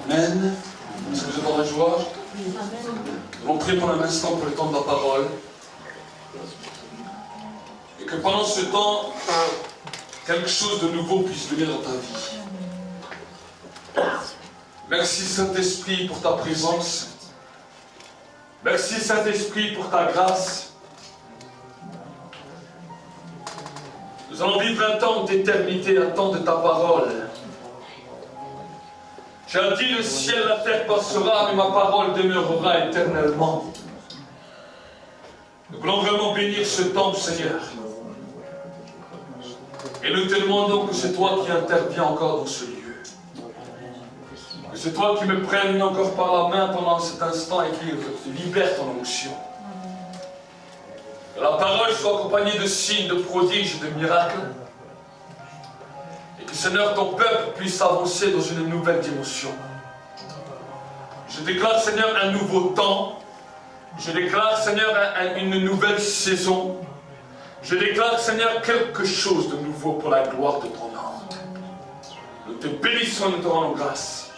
Amen. Est-ce que vous êtes dans la joie? Nous allons prier pendant un instant pour le temps de la parole. Et que pendant ce temps, quelque chose de nouveau puisse venir dans ta vie. Merci Saint-Esprit pour ta présence. Merci Saint-Esprit pour ta grâce. Nous allons vivre un temps d'éternité, un temps de ta parole. Tu as dit, le ciel, la terre passera, mais ma parole demeurera éternellement. Nous voulons vraiment bénir ce temps, Seigneur. Et nous te demandons que c'est toi qui interviens encore dans ce lieu. Que c'est toi qui me prennes encore par la main pendant cet instant et qui libère ton onction. Que la parole soit accompagnée de signes, de prodiges, de miracles. Et que, Seigneur, ton peuple puisse avancer dans une nouvelle dimension. Je déclare, Seigneur, un nouveau temps. Je déclare, Seigneur, une nouvelle saison. Je déclare, Seigneur, quelque chose de nouveau pour la gloire de ton nom. Nous te bénissons et nous te rendons grâce.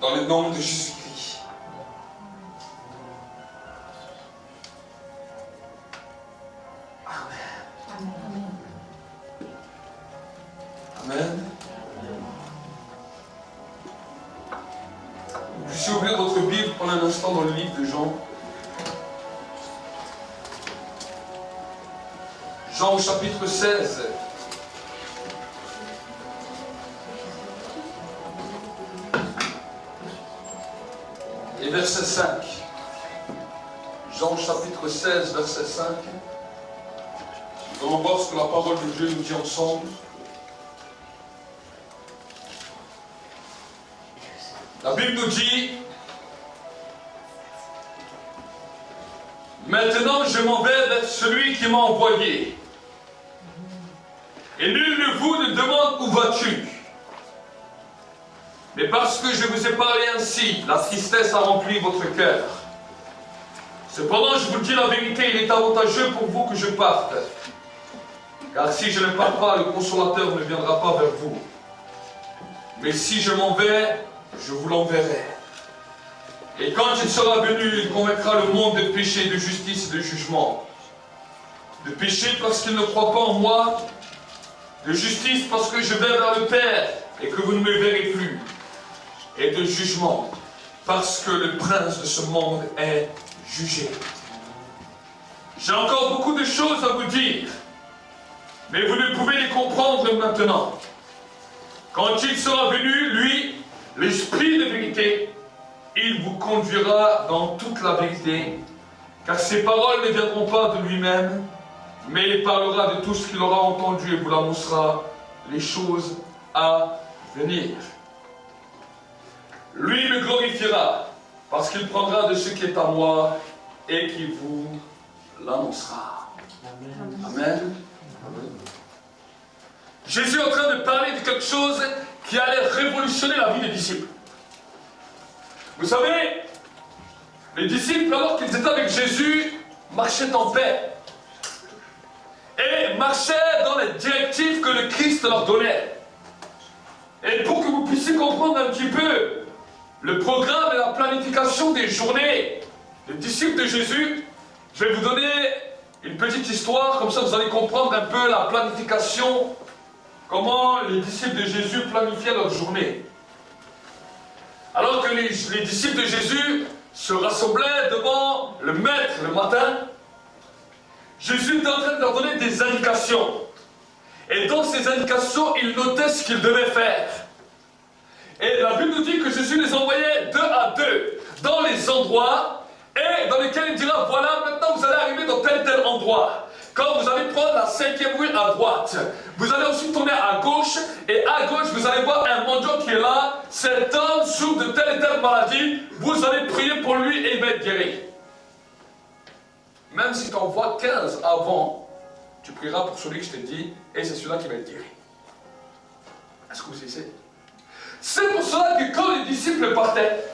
Dans le nom de Jésus-Christ. Amen. Amen. Vous puissiez ouvrir votre Bible pendant un instant dans le livre de Jean. Jean au chapitre 16. Et verset 5. Jean chapitre 16, verset 5. Nous allons voir ce que la parole de Dieu nous dit ensemble. La Bible nous dit: maintenant je m'en vais vers celui qui m'a envoyé. Et nul de vous ne demande où vas-tu. Mais parce que je vous ai parlé ainsi, la tristesse a rempli votre cœur. Cependant, je vous dis la vérité, il est avantageux pour vous que je parte. Car si je ne pars pas, le consolateur ne viendra pas vers vous. Mais si je m'en vais, je vous l'enverrai. Et quand il sera venu, il convaincra le monde de péché, de justice et de jugement. De péché parce qu'il ne croit pas en moi. De justice parce que je vais vers le Père et que vous ne me verrez plus. Et de jugement parce que le prince de ce monde est jugé. J'ai encore beaucoup de choses à vous dire, mais vous ne pouvez les comprendre maintenant. Quand il sera venu, lui, l'Esprit de vérité, il vous conduira dans toute la vérité, car ses paroles ne viendront pas de lui-même, mais il parlera de tout ce qu'il aura entendu et vous l'annoncera les choses à venir. Lui me glorifiera, parce qu'il prendra de ce qui est à moi et qui vous l'annoncera. Amen. Amen. Amen. Jésus est en train de parler de quelque chose qui allait révolutionner la vie des disciples. Vous savez, les disciples, alors qu'ils étaient avec Jésus, marchaient en paix. Et marchaient dans les directives que le Christ leur donnait. Et pour que vous puissiez comprendre un petit peu le programme et la planification des journées des disciples de Jésus, je vais vous donner une petite histoire, comme ça vous allez comprendre un peu la planification, comment les disciples de Jésus planifiaient leur journée. Alors que les disciples de Jésus se rassemblaient devant le maître le matin, Jésus était en train de leur donner des indications. Et dans ces indications, ils notaient ce qu'ils devaient faire. Et la Bible nous dit que Jésus les envoyait 2 à 2 dans les endroits et dans lesquels il dira: voilà, maintenant vous allez arriver dans tel et tel endroit. Quand vous allez prendre la 5e rue à droite, vous allez aussi tourner à gauche, et à gauche vous allez voir un mendiant qui est là. Cet homme souffre de telle et telle maladie, vous allez prier pour lui et il va être guéri. Même si tu en vois 15 avant, tu prieras pour celui que je t'ai dit, et c'est celui-là qui va être guéri. Est-ce que vous savez? C'est pour cela que quand les disciples partaient,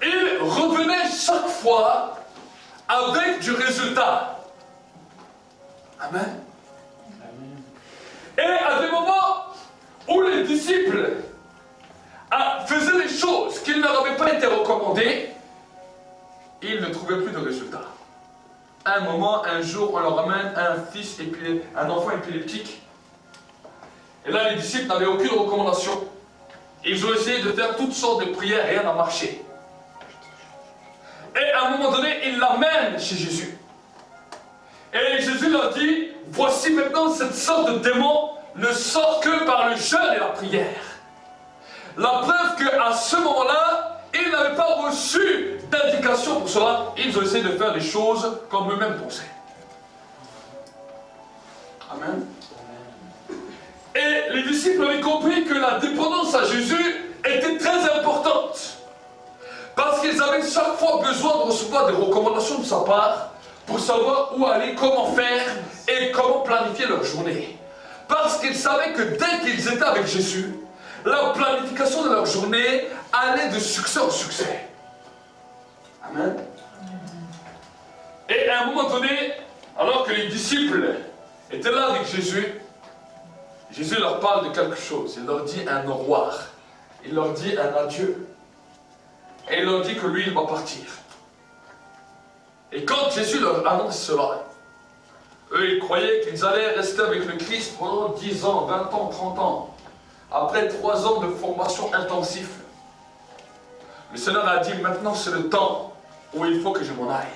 ils revenaient chaque fois avec du résultat. Amen. Et à des moments où les disciples faisaient des choses qui ne leur avaient pas été recommandées, ils ne trouvaient plus de résultats. À un moment, un jour, on leur amène un enfant épileptique. Et là, les disciples n'avaient aucune recommandation. Ils ont essayé de faire toutes sortes de prières, rien n'a marché. Et à un moment donné, ils l'amènent chez Jésus. Et Jésus leur dit, voici maintenant cette sorte de démon ne sort que par le jeûne et la prière. La preuve qu'à ce moment-là, ils n'avaient pas reçu d'indication pour cela. Ils ont essayé de faire des choses comme eux-mêmes pensaient. Amen. Et les disciples avaient compris que la dépendance à Jésus était très importante. Parce qu'ils avaient chaque fois besoin de recevoir des recommandations de sa part pour savoir où aller, comment faire et comment planifier leur journée. Parce qu'ils savaient que dès qu'ils étaient avec Jésus, la planification de leur journée allait de succès en succès. Amen. Et à un moment donné, alors que les disciples étaient là avec Jésus, Jésus leur parle de quelque chose. Il leur dit un au revoir. Il leur dit un adieu. Et il leur dit que lui, il va partir. Et quand Jésus leur annonce cela, eux, ils croyaient qu'ils allaient rester avec le Christ pendant 10 ans, 20 ans, 30 ans. Après 3 ans de formation intensive, le Seigneur a dit, maintenant c'est le temps où il faut que je m'en aille.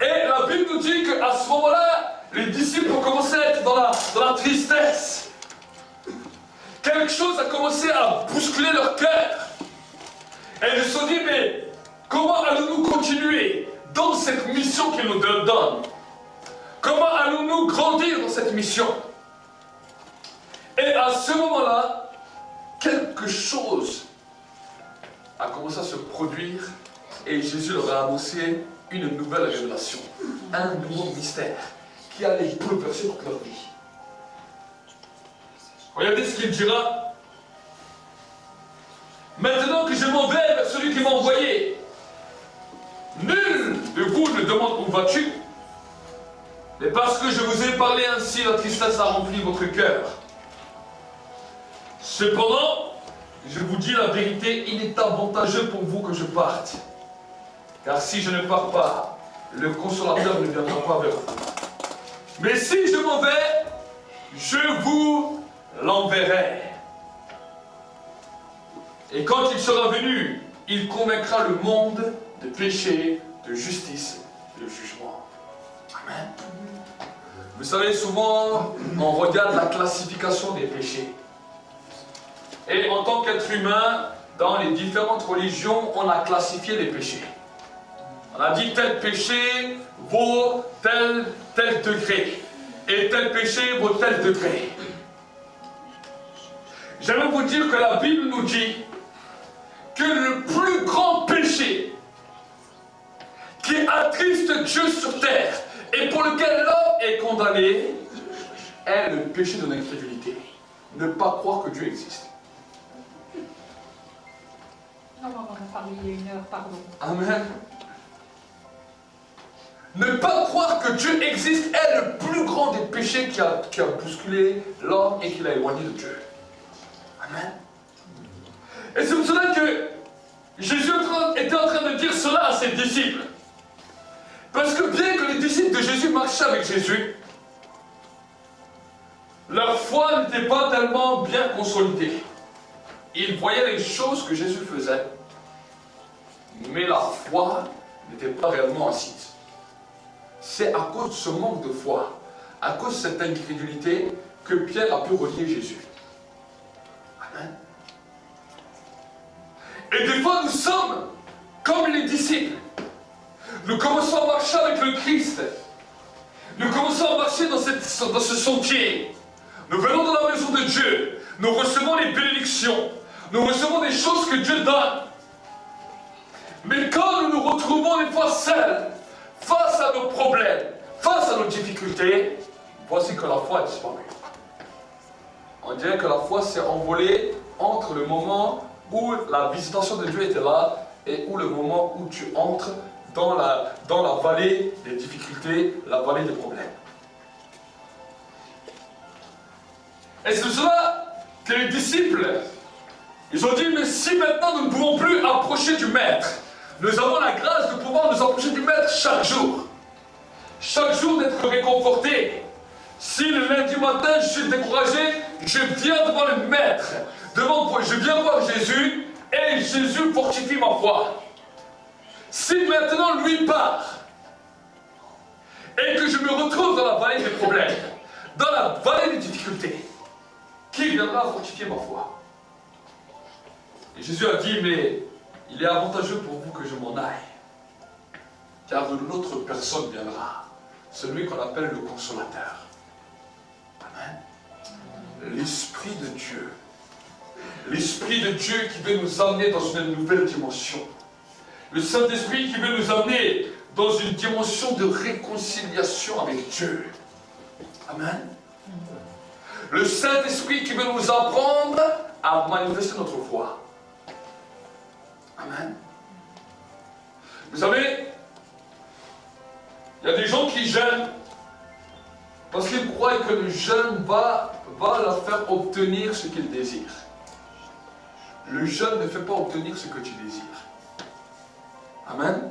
Et la Bible nous dit qu'à ce moment-là, les disciples ont commencé à être dans la tristesse. Quelque chose a commencé à bousculer leur cœur. Et ils se sont dit, mais comment allons-nous continuer dans cette mission qu'il nous donne? Comment allons-nous grandir dans cette mission? Et à ce moment-là, quelque chose a commencé à se produire et Jésus leur a annoncé une nouvelle révélation, un nouveau mystère qui allait bouleverser toute leur vie. Regardez ce qu'il dira. Maintenant que je m'en vais vers celui qui m'a envoyé, nul de vous ne demande où vas-tu, mais parce que je vous ai parlé ainsi, la tristesse a rempli votre cœur. Cependant, je vous dis la vérité, il est avantageux pour vous que je parte. Car si je ne pars pas, le consolateur ne viendra pas vers vous. Mais si je m'en vais, je vous l'enverrai. Et quand il sera venu, il convaincra le monde de péché, de justice et de jugement. Amen. Vous savez, souvent, on regarde la classification des péchés. Et en tant qu'être humain, dans les différentes religions, on a classifié les péchés. On a dit tel péché vaut tel degré. Et tel péché vaut tel degré. J'aimerais vous dire que la Bible nous dit que le plus grand péché qui attriste Dieu sur terre et pour lequel l'homme est condamné est le péché de l'incrédulité. Ne pas croire que Dieu existe. Non, on va parler il y a 1 heure, pardon. Amen. Ne pas croire que Dieu existe est le plus grand des péchés qui a bousculé l'homme et qui l'a éloigné de Dieu. Amen. Et c'est pour cela que Jésus était en train de dire cela à ses disciples. Parce que bien que les disciples de Jésus marchaient avec Jésus, leur foi n'était pas tellement bien consolidée. Ils voyaient les choses que Jésus faisait, mais la foi n'était pas réellement assise. C'est à cause de ce manque de foi, à cause de cette incrédulité, que Pierre a pu relier Jésus. Amen. Et des fois, nous sommes comme les disciples. Nous commençons à marcher avec le Christ. Nous commençons à marcher dans ce sentier. Nous venons dans la maison de Dieu. Nous recevons les bénédictions. Nous recevons des choses que Dieu donne. Mais quand nous nous retrouvons des fois seuls, face à nos problèmes, face à nos difficultés, voici que la foi a disparu. On dirait que la foi s'est envolée entre le moment où la visitation de Dieu était là et où le moment où tu entres dans la vallée des difficultés, la vallée des problèmes. Et c'est cela que les disciples, Ils ont dit, mais si maintenant nous ne pouvons plus approcher du Maître, nous avons la grâce de pouvoir nous approcher du Maître chaque jour. Chaque jour d'être réconforté. Si le lundi matin je suis découragé, je viens devant le Maître. Je viens voir Jésus et Jésus fortifie ma foi. Si maintenant lui part et que je me retrouve dans la vallée des problèmes, dans la vallée des difficultés, qui viendra fortifier ma foi? Et Jésus a dit, mais il est avantageux pour vous que je m'en aille, car une autre personne viendra, celui qu'on appelle le consolateur. Amen. L'Esprit de Dieu. L'Esprit de Dieu qui veut nous amener dans une nouvelle dimension. Le Saint-Esprit qui veut nous amener dans une dimension de réconciliation avec Dieu. Amen. Le Saint-Esprit qui veut nous apprendre à manifester notre foi. Amen. Vous savez, il y a des gens qui jeûnent parce qu'ils croient que le jeûne va leur faire obtenir ce qu'ils désirent. Le jeûne ne fait pas obtenir ce que tu désires. Amen.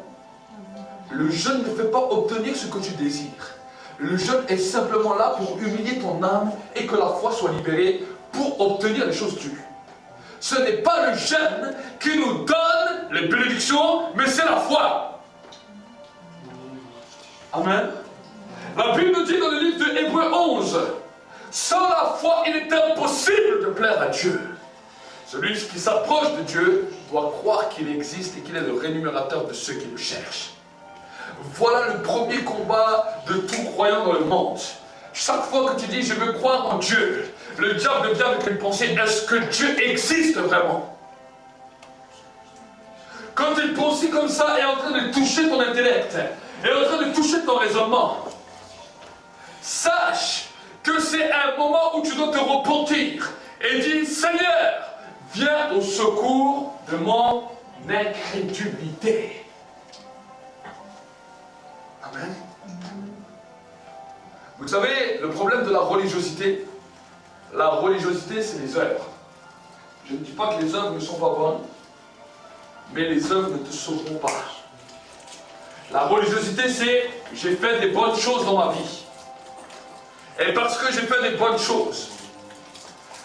Le jeûne ne fait pas obtenir ce que tu désires. Le jeûne est simplement là pour humilier ton âme et que la foi soit libérée pour obtenir les choses dues. Ce n'est pas le jeûne qui nous donne les bénédictions, mais c'est la foi. Amen. La Bible nous dit dans le livre de Hébreux 11, sans la foi, il est impossible de plaire à Dieu. Celui qui s'approche de Dieu doit croire qu'il existe et qu'il est le rémunérateur de ceux qui le cherchent. Voilà le premier combat de tout croyant dans le monde. Chaque fois que tu dis je veux croire en Dieu, le diable vient avec une pensée, est-ce que Dieu existe vraiment? Quand une pensée comme ça est en train de toucher ton intellect, est en train de toucher ton raisonnement, sache que c'est un moment où tu dois te repentir et dire, Seigneur, viens au secours de mon incrédulité. Amen. Vous savez, le problème de la religiosité, c'est les œuvres. Je ne dis pas que les œuvres ne sont pas bonnes, mais les œuvres ne te sauveront pas. La religiosité, c'est j'ai fait des bonnes choses dans ma vie. Et parce que j'ai fait des bonnes choses,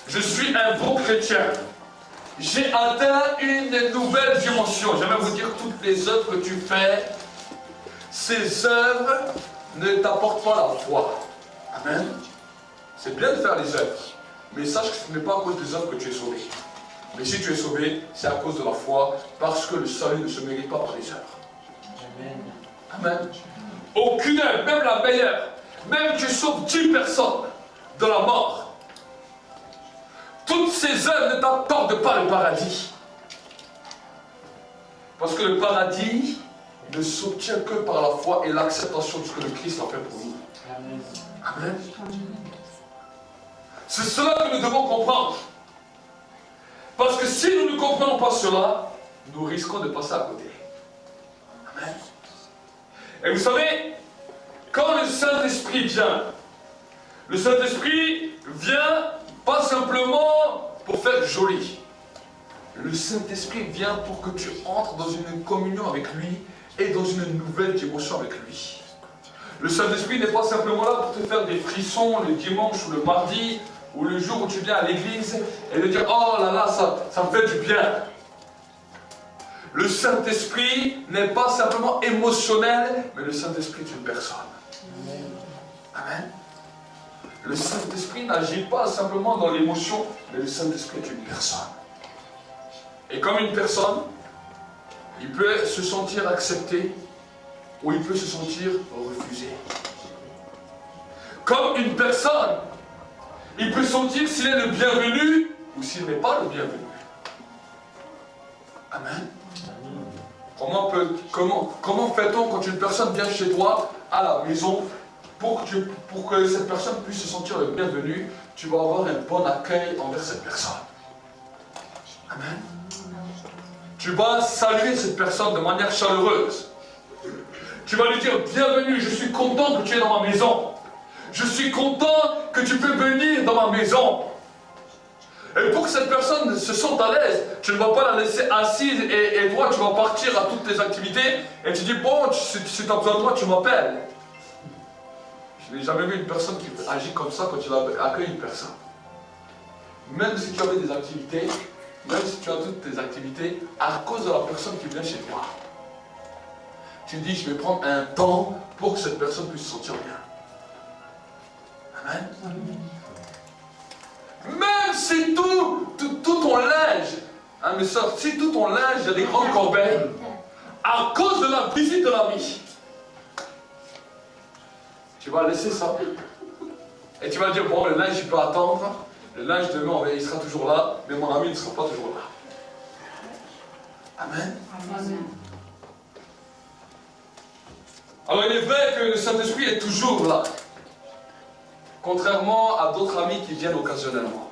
je suis un bon chrétien. J'ai atteint une nouvelle dimension. J'aimerais vous dire, toutes les œuvres que tu fais, ces œuvres ne t'apportent pas la foi. Amen. C'est bien de faire les œuvres, mais sache que ce n'est pas à cause des œuvres que tu es sauvé. Mais si tu es sauvé, c'est à cause de la foi, parce que le salut ne se mérite pas par les œuvres. Amen. Amen. Aucune œuvre, même la meilleure, même tu sauves 10 personnes de la mort, toutes ces œuvres ne t'apportent pas le paradis. Parce que le paradis ne s'obtient que par la foi et l'acceptation de ce que le Christ a fait pour nous. Amen. Amen. C'est cela que nous devons comprendre. Parce que si nous ne comprenons pas cela, nous risquons de passer à côté. Amen. Et vous savez, quand le Saint-Esprit vient, le Saint-Esprit vient pas simplement pour faire joli. Le Saint-Esprit vient pour que tu entres dans une communion avec lui et dans une nouvelle dimension avec lui. Le Saint-Esprit n'est pas simplement là pour te faire des frissons le dimanche ou le mardi ou le jour où tu viens à l'église et de dire « Oh là là, ça me fait du bien ». Le Saint-Esprit n'est pas simplement émotionnel, mais le Saint-Esprit est une personne. Amen. Le Saint-Esprit n'agit pas simplement dans l'émotion, mais le Saint-Esprit est une personne. Et comme une personne, il peut se sentir accepté ou il peut se sentir refusé. Comme une personne, il peut sentir s'il est le bienvenu ou s'il n'est pas le bienvenu. Amen. Comment fait-on quand une personne vient chez toi à la maison pour que cette personne puisse se sentir le bienvenu? Tu vas avoir un bon accueil envers cette personne. Amen. Tu vas saluer cette personne de manière chaleureuse. Tu vas lui dire bienvenue, je suis content que tu es dans ma maison. Je suis content que tu peux venir dans ma maison. Et pour que cette personne se sente à l'aise, tu ne vas pas la laisser assise et toi tu vas partir à toutes tes activités et tu dis bon, si tu as besoin de moi, tu m'appelles. Je n'ai jamais vu une personne qui agit comme ça quand tu accueilles une personne. Même si tu avais des activités, même si tu as toutes tes activités, à cause de la personne qui vient chez toi, tu dis je vais prendre un temps pour que cette personne puisse se sentir bien. Amen. Même si tout ton linge, hein, mes soeurs, si tout ton linge, il y a des grandes corbeilles, à cause de la visite de l'ami, tu vas laisser ça. Et tu vas dire, bon, le linge, il peut attendre. Le linge, demain, il sera toujours là, mais mon ami ne sera pas toujours là. Amen. Amen. Alors, il est vrai que le Saint-Esprit est toujours là. Contrairement à d'autres amis qui viennent occasionnellement.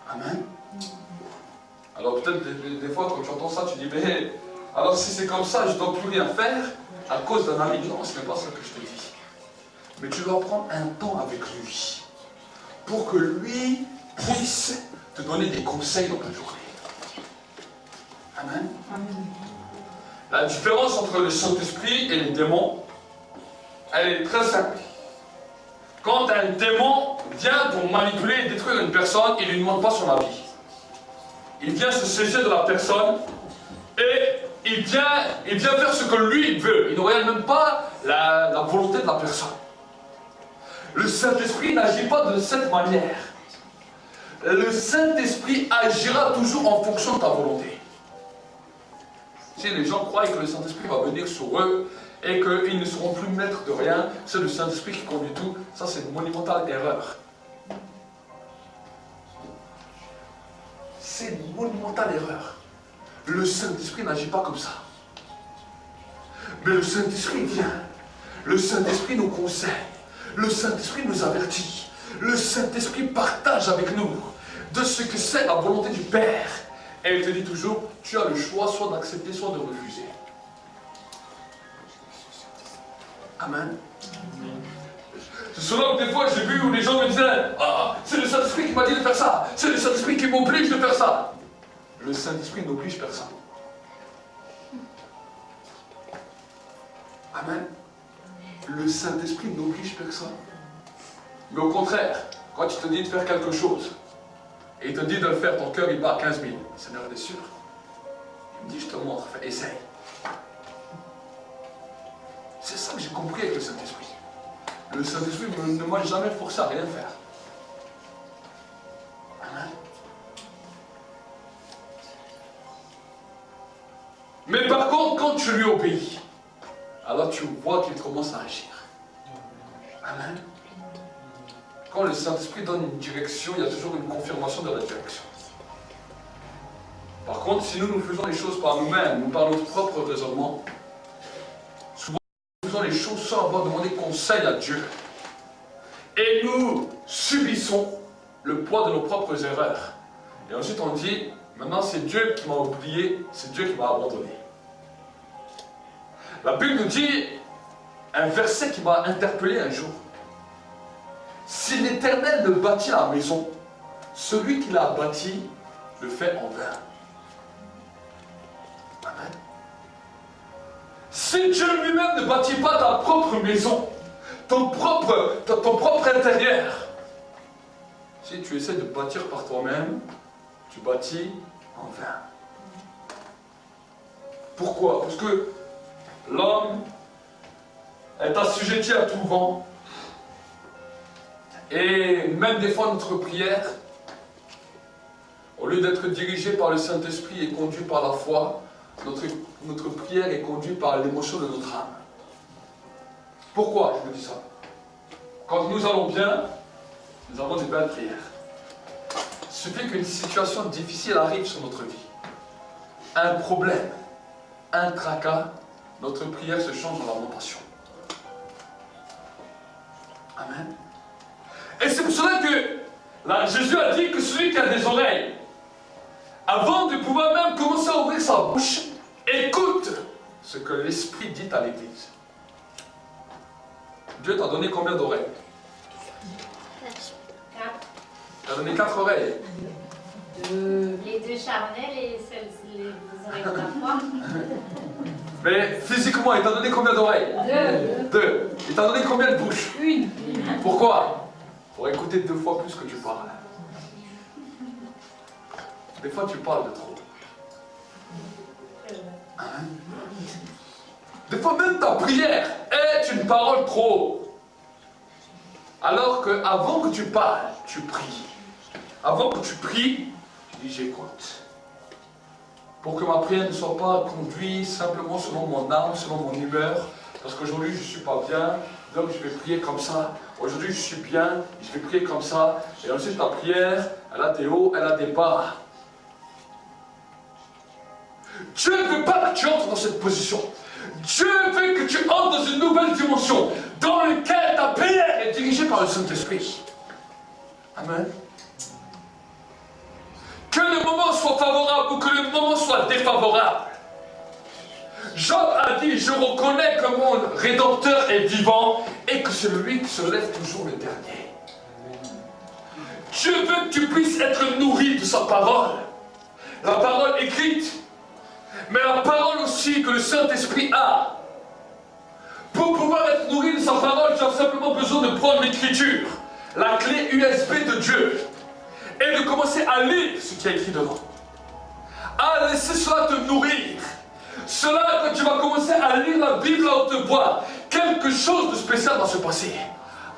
Amen. Alors peut-être des fois quand tu entends ça, tu dis, mais alors si c'est comme ça, je ne dois plus rien faire à cause d'un ami. Non, ce n'est pas ça que je te dis. Mais tu dois prendre un temps avec lui pour que lui puisse te donner des conseils dans ta journée. Amen. Amen. La différence entre le Saint-Esprit et les démons, elle est très simple. Quand un démon vient pour manipuler et détruire une personne, il ne lui demande pas son avis. Il vient se saisir de la personne et il vient faire ce que lui veut. Il ne regarde même pas la volonté de la personne. Le Saint-Esprit n'agit pas de cette manière. Le Saint-Esprit agira toujours en fonction de ta volonté. Si les gens croient que le Saint-Esprit va venir sur eux, et qu'ils ne seront plus maîtres de rien, c'est le Saint-Esprit qui conduit tout, ça c'est une monumentale erreur. C'est une monumentale erreur. Le Saint-Esprit n'agit pas comme ça. Mais le Saint-Esprit vient. Le Saint-Esprit nous conseille. Le Saint-Esprit nous avertit. Le Saint-Esprit partage avec nous de ce que c'est la volonté du Père. Et il te dit toujours, tu as le choix soit d'accepter, soit de refuser. Amen. C'est souvent que des fois j'ai vu où les gens me disaient, ah, c'est le Saint-Esprit qui m'a dit de faire ça, c'est le Saint-Esprit qui m'oblige de faire ça. Le Saint-Esprit n'oblige personne. Amen. Le Saint-Esprit n'oblige personne. Mais au contraire, quand il te dit de faire quelque chose, et il te dit de le faire, ton cœur il bat à 15 000. Seigneur, t'es sûr? Il me dit, je te montre, essaye. C'est ça que j'ai compris avec le Saint-Esprit. Le Saint-Esprit ne m'a jamais forcé à rien faire. Amen. Mais par contre, quand tu lui obéis, alors tu vois qu'il commence à agir. Amen. Quand le Saint-Esprit donne une direction, il y a toujours une confirmation de la direction. Par contre, si nous faisons les choses par nous-mêmes, ou par notre propre raisonnement, souvent nous faisons les choses sans avoir demandé conseil à Dieu. Et nous subissons le poids de nos propres erreurs. Et ensuite on dit, maintenant c'est Dieu qui m'a oublié, c'est Dieu qui m'a abandonné. La Bible nous dit un verset qui m'a interpellé un jour. Si l'Éternel ne bâtit la maison, celui qui l'a bâtie le fait en vain. Amen. Si Dieu lui-même ne bâtit pas ta propre maison, ton propre intérieur, si tu essaies de bâtir par toi-même, tu bâtis en vain. Pourquoi? Parce que l'homme est assujetti à tout vent. Et même des fois notre prière, au lieu d'être dirigée par le Saint-Esprit et conduite par la foi, notre prière est conduite par l'émotion de notre âme. Pourquoi je vous dis ça? Quand nous allons bien, nous avons des belles prières. Il suffit qu'une situation difficile arrive sur notre vie. Un problème, un tracas, notre prière se change en lamentation. Amen. Et c'est pour cela que là, Jésus a dit que celui qui a des oreilles, avant de pouvoir même commencer à ouvrir sa bouche, écoute ce que l'Esprit dit à l'Église. Dieu t'a donné combien d'oreilles? 4. T'as donné 4 oreilles. Les deux charnels et les oreilles de la foi. Mais physiquement, il t'a donné combien d'oreilles? Deux. Il t'a donné combien de bouches? Une. Pourquoi? Pour écouter 2 fois plus que tu parles. Des fois, tu parles de trop. Hein? Des fois, même ta prière est une parole trop. Alors qu'avant que tu parles, tu pries. Avant que tu pries, tu dis j'écoute. Pour que ma prière ne soit pas conduite simplement selon mon âme, selon mon humeur. Parce qu'aujourd'hui, je ne suis pas bien, donc je vais prier comme ça. Aujourd'hui, je suis bien, je vais prier comme ça. Et ensuite, ta prière, elle a des hauts, elle a des bas. Dieu ne veut pas que tu entres dans cette position. Dieu veut que tu entres dans une nouvelle dimension dans laquelle ta prière est dirigée par le Saint-Esprit. Amen. Que le moment soit favorable ou que le moment soit défavorable. Job a dit, je reconnais que mon Rédempteur est vivant et que c'est lui qui se lève toujours le dernier. Dieu veut que tu puisses être nourri de sa parole. La parole écrite, mais la parole aussi que le Saint-Esprit a. Pour pouvoir être nourri de sa parole, tu as simplement besoin de prendre l'écriture, la clé USB de Dieu, et de commencer à lire ce qui est écrit dedans. À laisser cela te nourrir. Cela, quand tu vas commencer à lire la Bible à haute voix, quelque chose de spécial va se passer.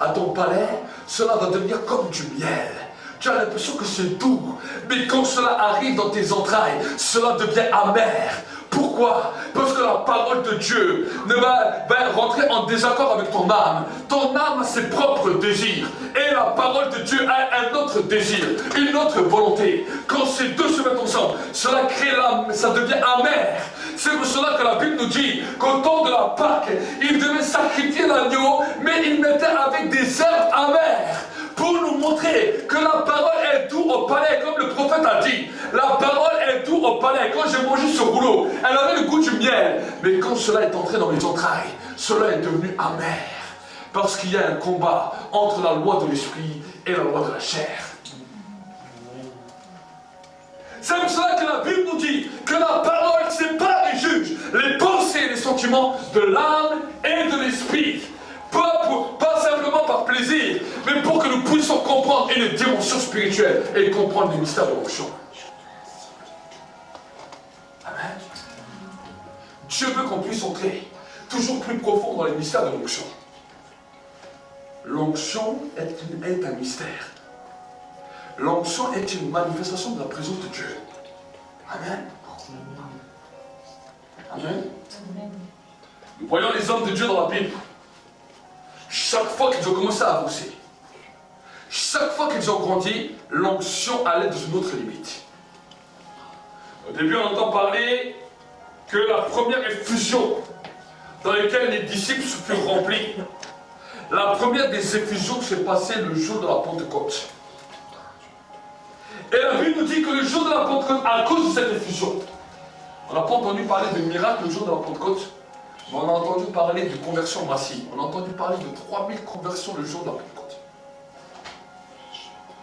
À ton palais, cela va devenir comme du miel. Tu as l'impression que c'est doux, mais quand cela arrive dans tes entrailles, cela devient amer. Pourquoi? Parce que la parole de Dieu va rentrer en désaccord avec ton âme. Ton âme a ses propres désirs. Et la parole de Dieu a un autre désir, une autre volonté. Quand ces deux se mettent ensemble, cela crée l'âme, ça devient amer. C'est pour cela que la Bible nous dit qu'au temps de la Pâque, il devait sacrifier l'agneau, mais il mettait avec des herbes amères. Pour nous montrer que la parole est douce au palais, comme le prophète a dit. La parole est douce au palais. Quand j'ai mangé ce rouleau, elle avait le goût du miel. Mais quand cela est entré dans mes entrailles, cela est devenu amer. Parce qu'il y a un combat entre la loi de l'esprit et la loi de la chair. C'est pour cela que la Bible nous dit que la parole sépare et juge les pensées et les sentiments de l'âme et de l'esprit. Pas simplement par plaisir, mais pour que nous puissions comprendre une dimension spirituelle et comprendre les mystères de l'onction. Amen. Dieu veut qu'on puisse entrer toujours plus profond dans les mystères de l'onction. L'onction est un mystère. L'onction est une manifestation de la présence de Dieu. Amen. Amen. Nous voyons les hommes de Dieu dans la Bible. Chaque fois qu'ils ont commencé à avancer, chaque fois qu'ils ont grandi, l'onction allait dans une autre limite. Au début, on entend parler que la première effusion dans laquelle les disciples se furent remplis, la première des effusions s'est passée le jour de la Pentecôte. Et la Bible nous dit que le jour de la Pentecôte, à cause de cette effusion, on n'a pas entendu parler de miracle le jour de la Pentecôte, mais on a entendu parler de conversion massive. On a entendu parler de 3000 conversions le jour de la Pentecôte.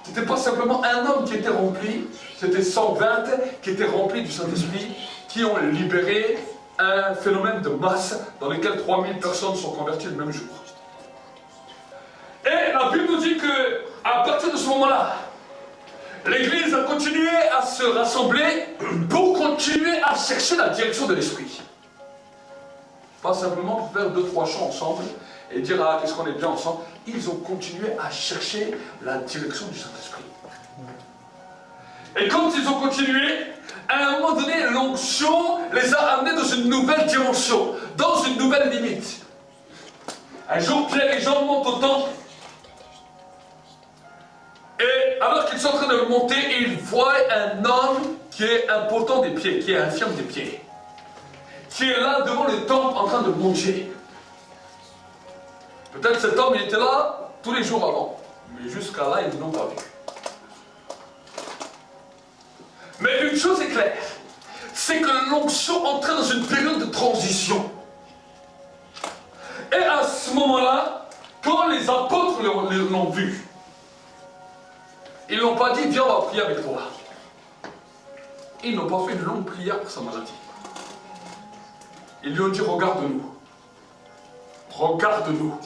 Ce n'était pas simplement un homme qui était rempli, c'était 120 qui étaient remplis du Saint-Esprit, qui ont libéré un phénomène de masse dans lequel 3000 personnes sont converties le même jour. Et la Bible nous dit qu'à partir de ce moment-là, l'Église a continué à se rassembler pour continuer à chercher la direction de l'Esprit. Pas simplement pour faire 2-3 chants ensemble et dire ah qu'est-ce qu'on est bien ensemble. Ils ont continué à chercher la direction du Saint-Esprit. Et quand ils ont continué, à un moment donné, l'onction les a amenés dans une nouvelle dimension, dans une nouvelle limite. Un jour, Pierre et Jean montent au temple. Et alors qu'ils sont en train de monter, ils voient un homme qui est impotent des pieds, qui est infirme des pieds, qui est là devant le temple en train de manger. Peut-être cet homme il était là tous les jours avant, mais jusqu'à là ils ne l'ont pas vu. Mais une chose est claire, c'est que l'onction entrait dans une période de transition. Et à ce moment-là, quand les apôtres l'ont vu, ils n'ont pas dit, viens, on va prier avec toi. Ils n'ont pas fait une longue prière pour sa maladie. Ils lui ont dit, regarde-nous. Regarde-nous.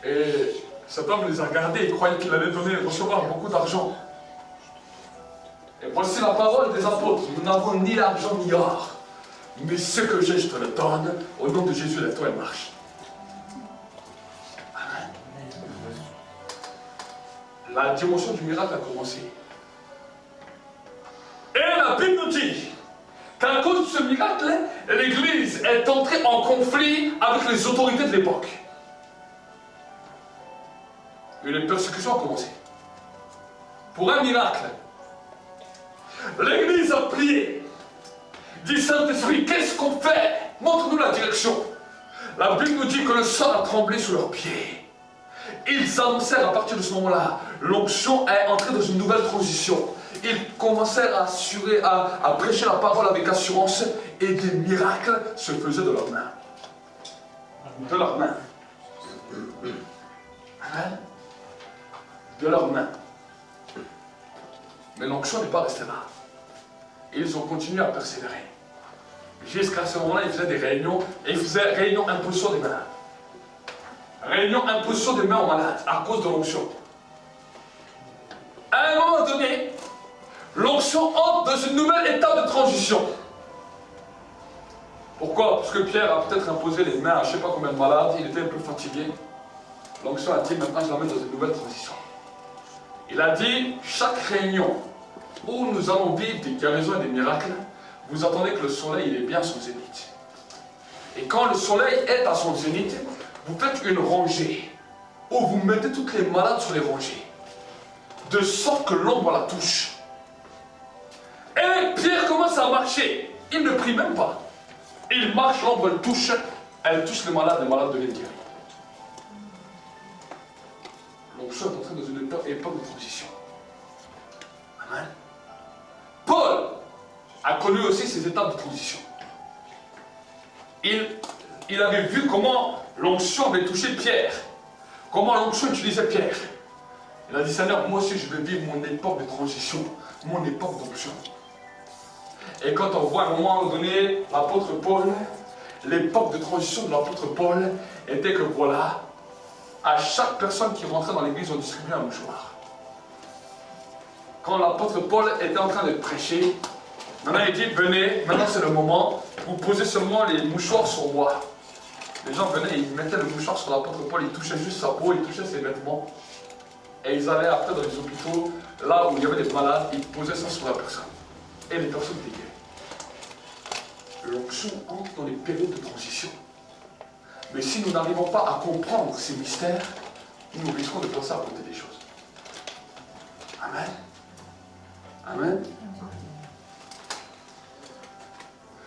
Et cet homme les a regardés, il croyait qu'il allait recevoir beaucoup d'argent. Et voici la parole des apôtres. Nous n'avons ni l'argent ni l'or. Mais ce que j'ai, je te le donne. Au nom de Jésus, lève-toi et marche. Amen. La dimension du miracle a commencé. Et la Bible nous dit qu'à cause de ce miracle, l'Église est entrée en conflit avec les autorités de l'époque. Et les persécutions ont commencé. Pour un miracle, l'Église a prié. Dit Saint-Esprit, qu'est-ce qu'on fait? Montre-nous la direction. La Bible nous dit que le sol a tremblé sous leurs pieds. Ils annoncèrent à partir de ce moment-là, l'onction est entrée dans une nouvelle transition. Ils commencèrent à assurer, à prêcher la parole avec assurance et des miracles se faisaient de leurs mains. De leurs mains. Amen. De leurs mains. Mais l'onction n'est pas restée là. Ils ont continué à persévérer. Jusqu'à ce moment-là, ils faisaient des réunions, et ils faisaient réunion imposition des malades. Réunion imposition des mains aux malades, à cause de l'onction. À un moment donné, l'onction entre dans une nouvelle étape de transition. Pourquoi? Parce que Pierre a peut-être imposé les mains à je ne sais pas combien de malades, il était un peu fatigué. L'onction a dit, maintenant je l'amène dans une nouvelle transition. Il a dit, chaque réunion où nous allons vivre des guérisons et des miracles, vous attendez que le soleil il est bien à son zénith. Et quand le soleil est à son zénith, vous faites une rangée où vous mettez toutes les malades sur les rangées, de sorte que l'ombre la touche. Et Pierre commence à marcher. Il ne prie même pas. Il marche, l'ombre elle touche les malades deviennent guéris. L'onction est entrée dans une époque de transition. Amen. Paul a connu aussi ces étapes de transition. Il avait vu comment l'onction avait touché Pierre. Comment l'onction utilisait Pierre. Il a dit, Seigneur, moi aussi je vais vivre mon époque de transition, mon époque d'onction. Et quand on voit à un moment donné l'apôtre Paul, l'époque de transition de l'apôtre Paul était que voilà, à chaque personne qui rentrait dans l'église, on distribuait un mouchoir. Quand l'apôtre Paul était en train de prêcher, maintenant il dit, venez, maintenant c'est le moment, vous posez seulement les mouchoirs sur moi. Les gens venaient, ils mettaient le mouchoir sur l'apôtre Paul, ils touchaient juste sa peau, ils touchaient ses vêtements. Et ils allaient après dans les hôpitaux, là où il y avait des malades, ils posaient ça sur la personne. Et les personnes étaient guéries. L'onction entre dans les périodes de transition. Mais si nous n'arrivons pas à comprendre ces mystères, nous risquons de passer à côté des choses. Amen. Amen.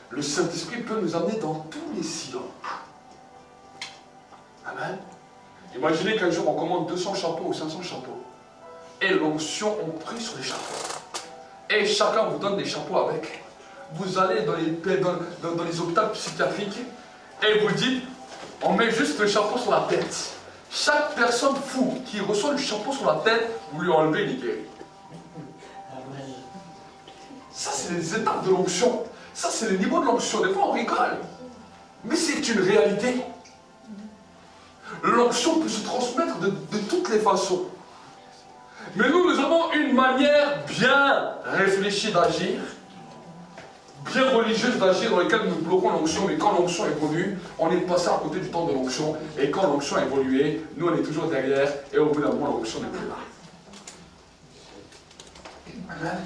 Le Saint-Esprit peut nous amener dans tous les silences. Amen. Imaginez qu'un jour on commande 200 chapeaux ou 500 chapeaux. Et l'onction, on prie sur les chapeaux. Et chacun vous donne des chapeaux avec. Vous allez dans les hôpitaux psychiatriques et vous dites, on met juste le chapeau sur la tête. Chaque personne fou qui reçoit le chapeau sur la tête, vous lui enlevez, il est guéri. Ça, c'est les étapes de l'onction. Ça, c'est le niveau de l'onction. Des fois, on rigole. Mais c'est une réalité. L'onction peut se transmettre de toutes les façons. Mais nous avons une manière bien réfléchie d'agir, bien religieuse d'agir, dans laquelle nous bloquons l'onction. Mais quand l'onction évolue, on est passé à côté du temps de l'onction. Et quand l'onction a évolué, nous, on est toujours derrière. Et au bout d'un moment, l'onction n'est plus là. Amen.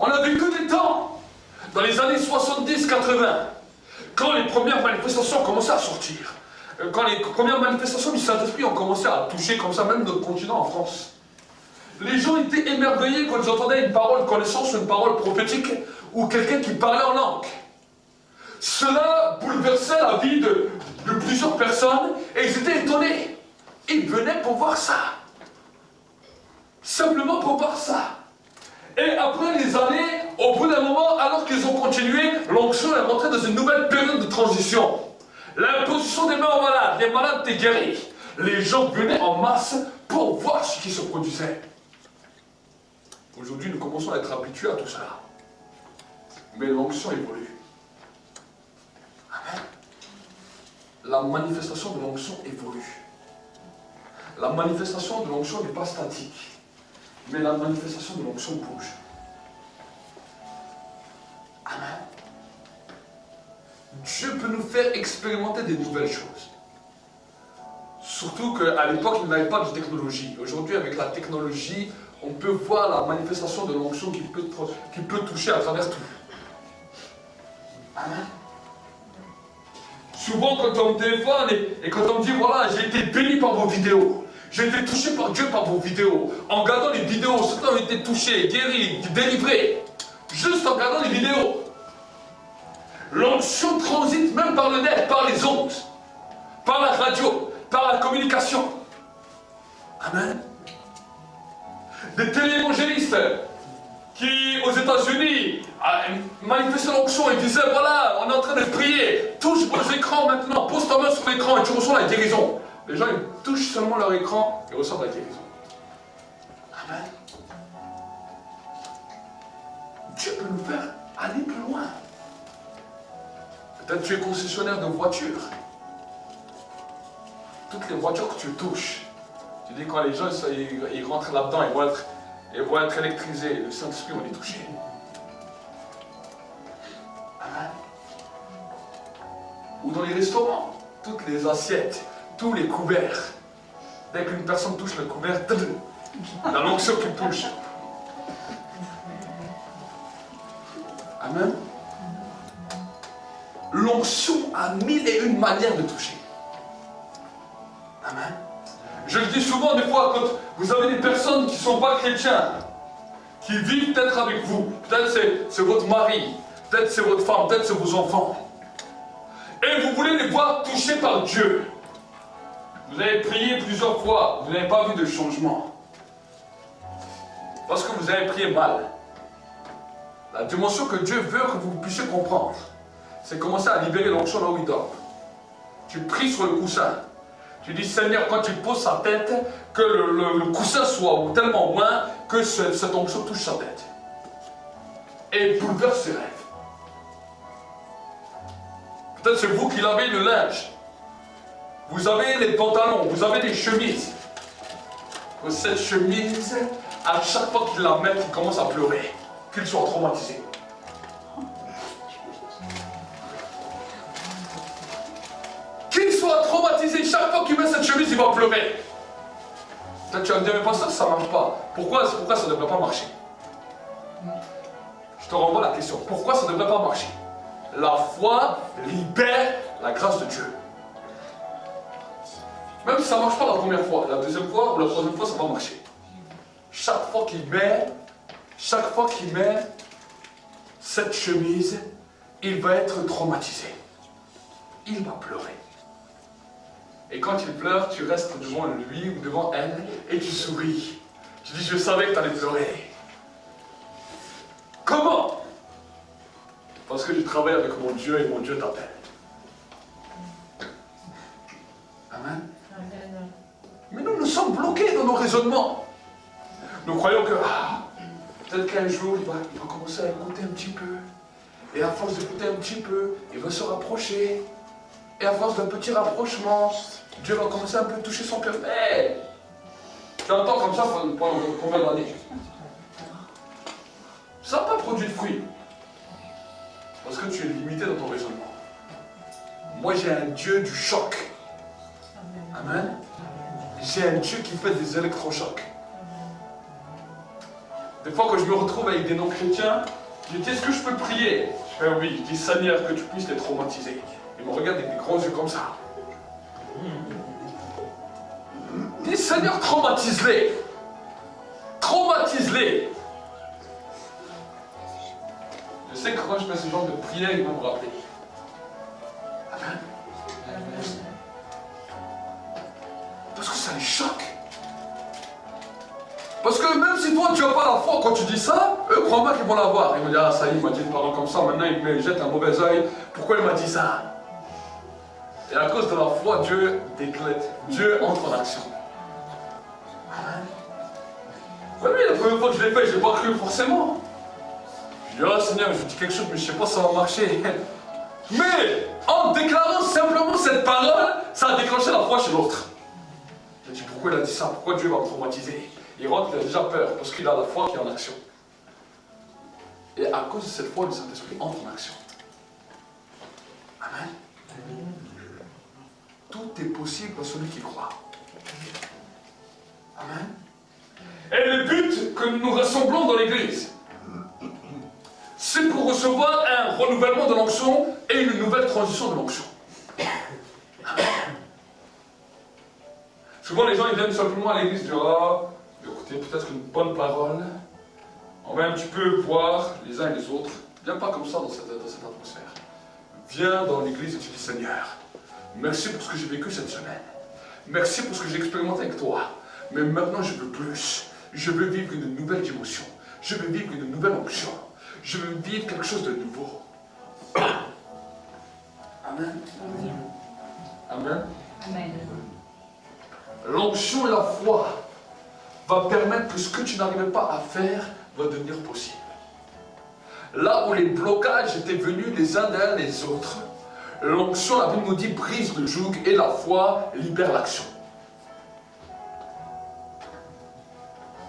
On a vécu des temps, dans les années 70-80, quand les premières manifestations ont commencé à sortir. Quand les premières manifestations du Saint-Esprit ont commencé à toucher comme ça, même notre continent en France. Les gens étaient émerveillés quand ils entendaient une parole connaissance ou une parole prophétique ou quelqu'un qui parlait en langue. Cela bouleversait la vie de plusieurs personnes et ils étaient étonnés. Ils venaient pour voir ça. Simplement pour voir ça. Et après les années, au bout d'un moment, alors qu'ils ont continué, l'onction est rentrée dans une nouvelle période de transition. L'imposition des mains aux malades, les malades étaient guéris. Les gens venaient en masse pour voir ce qui se produisait. Aujourd'hui, nous commençons à être habitués à tout cela. Mais l'onction évolue. Amen. La manifestation de l'onction évolue. La manifestation de l'onction n'est pas statique. Mais la manifestation de l'onction bouge. Amen. Dieu peut nous faire expérimenter des nouvelles choses. Surtout qu'à l'époque, il n'avait pas de technologie. Aujourd'hui, avec la technologie, on peut voir la manifestation de l'onction qui peut toucher à travers tout. Amen. Souvent, quand on me téléphone et quand on me dit, voilà, j'ai été béni par vos vidéos, j'ai été touché par Dieu par vos vidéos, en regardant les vidéos, certains ont été touchés, guéris, délivrés, juste en regardant les vidéos. L'onction transite même par le net, par les ondes, par la radio, par la communication. Amen. Des téléévangélistes qui, aux États-Unis, manifestaient l'onction et disaient, voilà, on est en train de prier, touche vos écrans maintenant, pose ta main sur l'écran et tu reçois la guérison. Les gens, ils touchent seulement leur écran et reçoivent la guérison. Amen. Dieu peut nous faire aller plus loin. Peut-être tu es concessionnaire de voitures. Toutes les voitures que tu touches, tu dis quand les gens ils rentrent là-dedans, ils vont être électrisés, le Saint-Esprit va les toucher. Amen. Ou dans les restaurants, toutes les assiettes, tous les couverts. Dès qu'une personne touche le couvert, la l'onction qui touche. Amen. L'onction a 1001 manières de toucher. Amen. Je le dis souvent des fois, quand vous avez des personnes qui ne sont pas chrétiens, qui vivent peut-être avec vous, peut-être c'est votre mari, peut-être c'est votre femme, peut-être c'est vos enfants, et vous voulez les voir touchés par Dieu. Vous avez prié plusieurs fois, vous n'avez pas vu de changement. Parce que vous avez prié mal. La dimension que Dieu veut que vous puissiez comprendre, c'est commencer à libérer l'onction là où il dort. Tu pries sur le coussin. Tu dis, Seigneur, quand tu poses sa tête, que le coussin soit tellement loin que cette onction touche sa tête. Et bouleverse ses rêves. Peut-être c'est vous qui lavez le linge. Vous avez les pantalons, vous avez des chemises. Que cette chemise, à chaque fois qu'il la met, il commence à pleurer. Qu'il soit traumatisé. Qu'il soit traumatisé, chaque fois qu'il met cette chemise, il va pleurer. Peut-être tu vas me dire, mais pasteur, ça ne marche pas. Pourquoi ça ne devrait pas marcher? Je te renvoie la question. Pourquoi ça ne devrait pas marcher? La foi libère la grâce de Dieu. Même si ça ne marche pas la première fois, la deuxième fois ou la troisième fois, ça va marcher. Chaque fois qu'il met cette chemise, il va être traumatisé. Il va pleurer. Et quand il pleure, tu restes devant lui ou devant elle et tu souris. Tu dis, je savais que tu allais pleurer. Comment? Parce que je travaille avec mon Dieu et mon Dieu t'appelle. Amen. Mais nous sommes bloqués dans nos raisonnements. Nous croyons que peut-être qu'un jour il va commencer à écouter un petit peu. Et à force d'écouter un petit peu, il va se rapprocher. Et à force d'un petit rapprochement, Dieu va commencer un peu à toucher son cœur. Hey, tu entends comme ça pendant combien d'années? Ça n'a pas produit de fruits. Parce que tu es limité dans ton raisonnement. Moi j'ai un Dieu du choc. Amen. J'ai un Dieu qui fait des électrochocs. Des fois quand je me retrouve avec des non-chrétiens, je dis, est-ce que je peux prier? Je fais oui, je dis, Seigneur, que tu puisses les traumatiser. Ils me regardent avec des grands yeux comme ça. Je dis, Seigneur, traumatise-les. Traumatise-les. Je sais que quand je fais ce genre de prière, ils vont me rappeler. Amen. Parce que ça les choque. Parce que même si toi tu n'as pas la foi quand tu dis ça, eux croient pas qu'ils vont l'avoir. Ils vont dire, ah ça y est, il m'a dit une parole comme ça, maintenant il me jette un mauvais œil. Pourquoi il m'a dit ça? Et à cause de la foi, Dieu déclète. Dieu entre en action. Amen. Oui, la première fois que je l'ai fait, je n'ai pas cru forcément. Je dis, oh Seigneur, je dis quelque chose, mais je ne sais pas si ça va marcher. Mais en déclarant simplement cette parole, ça a déclenché la foi chez l'autre. Je dis, pourquoi il a dit ça? Pourquoi Dieu va me traumatiser? Il rentre, il a déjà peur, parce qu'il a la foi qui est en action. Et à cause de cette foi, le Saint-Esprit entre en action. Amen. Tout est possible à celui qui croit. Amen. Et le but que nous rassemblons dans l'église, c'est pour recevoir un renouvellement de l'onction et une nouvelle transition de l'onction. Souvent les gens ils viennent simplement à l'église dire, ah, écoutez, peut-être une bonne parole, on va un petit peu voir les uns et les autres. Viens pas comme ça dans cette atmosphère. Viens dans l'église et tu dis, Seigneur, merci pour ce que j'ai vécu cette semaine. Merci pour ce que j'ai expérimenté avec toi. Mais maintenant je veux plus. Je veux vivre une nouvelle dimension. Je veux vivre une nouvelle onction. Je veux vivre quelque chose de nouveau. Amen. Amen. Amen. L'onction et la foi va permettre que ce que tu n'arrivais pas à faire va devenir possible. Là où les blocages étaient venus les uns derrière les autres, l'onction, la Bible nous dit, brise le joug et la foi libère l'action.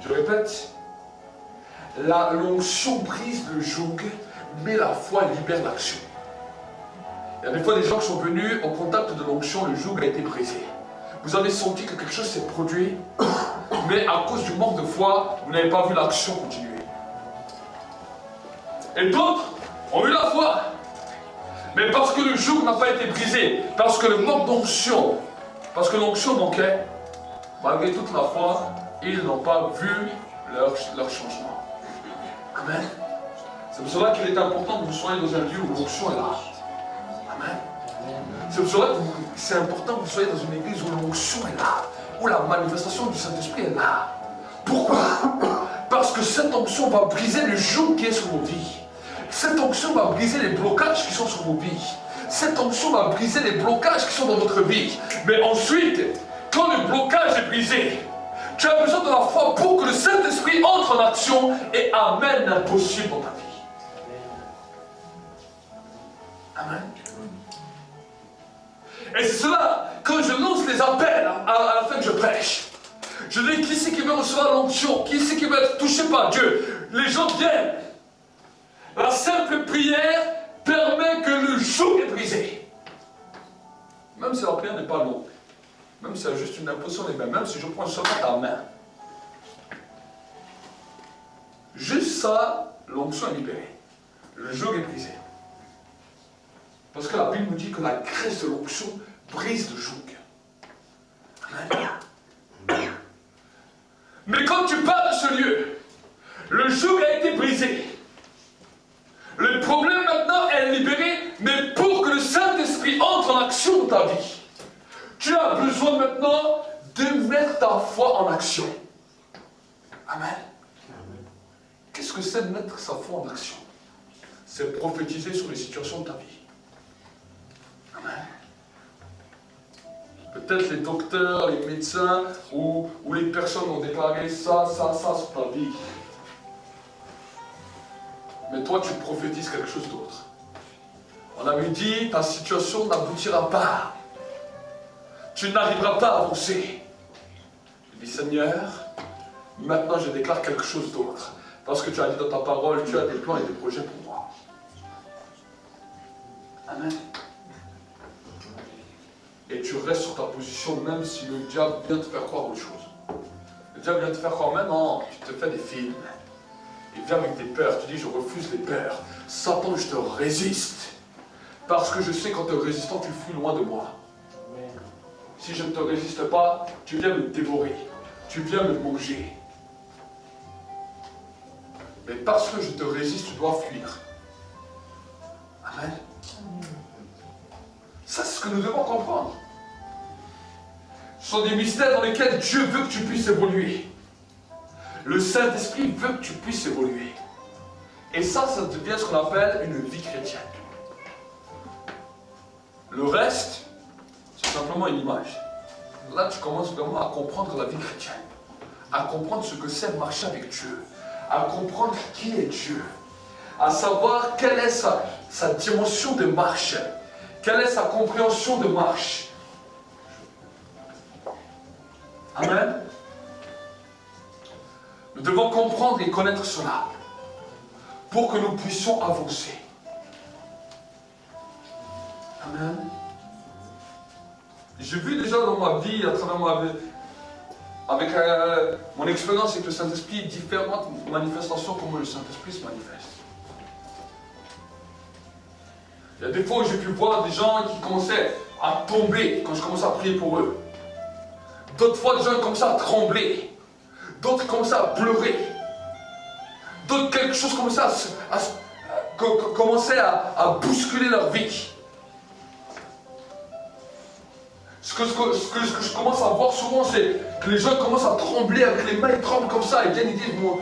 Je répète, l'onction brise le joug, mais la foi libère l'action. Il y a des fois des gens qui sont venus au contact de l'onction, le joug a été brisé. Vous avez senti que quelque chose s'est produit, mais à cause du manque de foi, vous n'avez pas vu l'action continuer. Et d'autres ont eu la foi, mais parce que le joug n'a pas été brisé, parce que le manque d'onction, parce que l'onction manquait, malgré toute la foi, ils n'ont pas vu leur changement. Amen. C'est pour cela qu'il est important que vous soyez dans un lieu où l'onction est là. Amen. C'est pour cela que c'est important que vous soyez dans une église où l'onction est là, où la manifestation du Saint-Esprit est là. Pourquoi? Parce que cette onction va briser le joug qui est sur vos vies. Cette onction va briser les blocages qui sont sur vos vies. Cette onction va briser les blocages qui sont dans votre vie. Mais ensuite, quand le blocage est brisé, tu as besoin de la foi pour que le Saint-Esprit entre en action et amène l'impossible dans ta vie. Amen. Et c'est cela, quand je lance les appels à la fin que je prêche, je dis qui c'est qui veut recevoir l'onction, qui c'est qui veut être touché par Dieu. Les gens viennent. La simple prière permet que le joug est brisé. Même si la prière n'est pas longue, même si c'est juste une imposition des mains, même si je prends seulement ta main. Juste ça, l'onction est libérée. Le joug est brisé. Parce que la Bible nous dit que la graisse de l'onction brise le joug. Amen. Mais quand tu pars de ce lieu, le joug a été brisé. Le problème maintenant est libéré, mais pour que le Saint-Esprit entre en action dans ta vie, tu as besoin maintenant de mettre ta foi en action. Amen. Qu'est-ce que c'est de mettre sa foi en action? C'est prophétiser sur les situations de ta vie. Amen. Peut-être les docteurs, les médecins ou les personnes ont déclaré ça sur ta vie. Mais toi, tu prophétises quelque chose d'autre. On avait dit, ta situation n'aboutira pas. Tu n'arriveras pas à avancer. Je dis, Seigneur, maintenant je déclare quelque chose d'autre. Parce que tu as dit dans ta parole, tu as des plans et des projets pour moi. Amen. Et tu restes sur ta position même si le diable vient te faire croire autre chose. Le diable vient te faire croire maintenant, tu te fais des films. Il vient avec des peurs, tu dis je refuse les peurs. Satan, je te résiste. Parce que je sais qu'en te résistant, tu fuis loin de moi. Si je ne te résiste pas, tu viens me dévorer. Tu viens me manger. Mais parce que je te résiste, tu dois fuir. Amen. Ça, c'est ce que nous devons comprendre. Ce sont des mystères dans lesquels Dieu veut que tu puisses évoluer. Le Saint-Esprit veut que tu puisses évoluer. Et ça devient ce qu'on appelle une vie chrétienne. Le reste, c'est simplement une image. Là, tu commences vraiment à comprendre la vie chrétienne. à comprendre ce que c'est marcher avec Dieu, à comprendre qui est Dieu, à savoir quelle est sa dimension de marche, quelle est sa compréhension de marche. Amen. Nous devons comprendre et connaître cela pour que nous puissions avancer. Amen. J'ai vu déjà dans ma vie, à travers ma vie, avec mon expérience avec le Saint-Esprit, différentes manifestations, comment le Saint-Esprit se manifeste. Il y a des fois où j'ai pu voir des gens qui commençaient à tomber quand je commençais à prier pour eux. D'autres fois, des gens commençaient à trembler. D'autres commençaient à pleurer. D'autres, quelque chose commençait à bousculer leur vie. Ce que je commence à voir souvent, c'est que les gens commencent à trembler avec les mains, ils tremblent comme ça, ils viennent et disent, moi,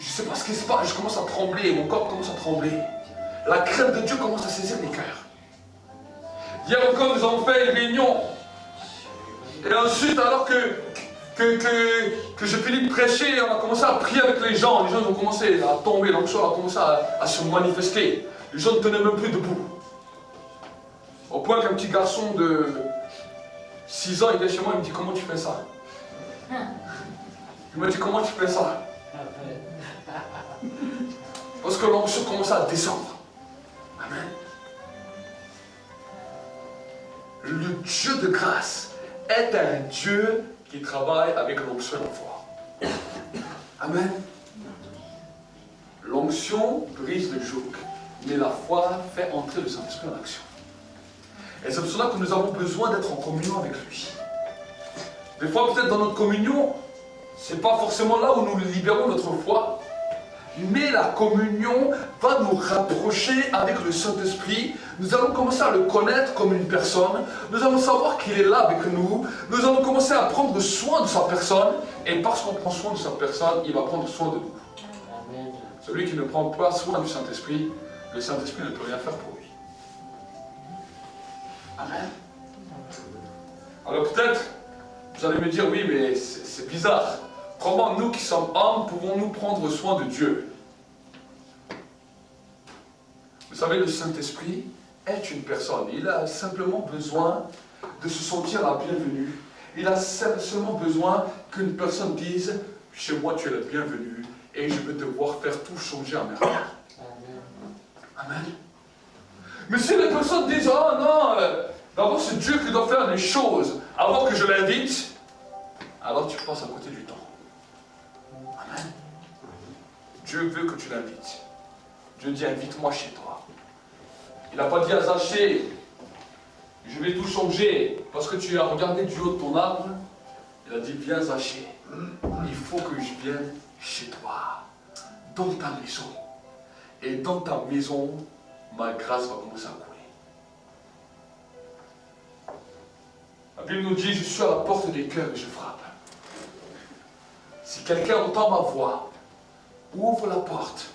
je ne sais pas ce qui se passe, je commence à trembler, mon corps commence à trembler. La crainte de Dieu commence à saisir les cœurs. Hier encore, nous avons fait une réunion. Et ensuite, alors que j'ai fini de prêcher, on a commencé à prier avec les gens ont commencé à tomber, l'onction a commencé à se manifester. Les gens ne tenaient même plus debout. Au point qu'un petit garçon de 6 ans, il vient chez moi, il me dit, comment tu fais ça? Il me dit, comment tu fais ça? Parce que l'onction commence à descendre. Amen. Le Dieu de grâce est un Dieu qui travaille avec l'onction et la foi. Amen. L'onction brise le joug, mais la foi fait entrer le Saint-Esprit en action. Et c'est pour cela que nous avons besoin d'être en communion avec lui. Des fois, peut-être dans notre communion, ce n'est pas forcément là où nous libérons notre foi, mais la communion va nous rapprocher avec le Saint-Esprit. Nous allons commencer à le connaître comme une personne. Nous allons savoir qu'il est là avec nous. Nous allons commencer à prendre soin de sa personne. Et parce qu'on prend soin de sa personne, il va prendre soin de nous. Amen. Celui qui ne prend pas soin du Saint-Esprit, le Saint-Esprit ne peut rien faire pour lui. Amen. Alors peut-être, vous allez me dire, oui, mais c'est bizarre. Comment nous qui sommes hommes pouvons-nous prendre soin de Dieu? Vous savez, le Saint-Esprit est une personne. Il a simplement besoin de se sentir la bienvenue. Il a seulement besoin qu'une personne dise, chez moi tu es la bienvenue et je vais devoir faire tout changer à merveille. Amen. Mais si les personnes disent, oh non, d'abord c'est Dieu qui doit faire les choses avant que je l'invite, alors tu passes à côté du temps. Amen. Dieu veut que tu l'invites. Dieu dit, invite-moi chez toi. Il n'a pas dit à Zachée, je vais tout changer parce que tu as regardé du haut de ton arbre. Il a dit, viens Zachée, il faut que je vienne chez toi, dans ta maison. Et dans ta maison, ma grâce va commencer à couler. La Bible nous dit, je suis à la porte des cœurs et je frappe. Si quelqu'un entend ma voix, ouvre la porte,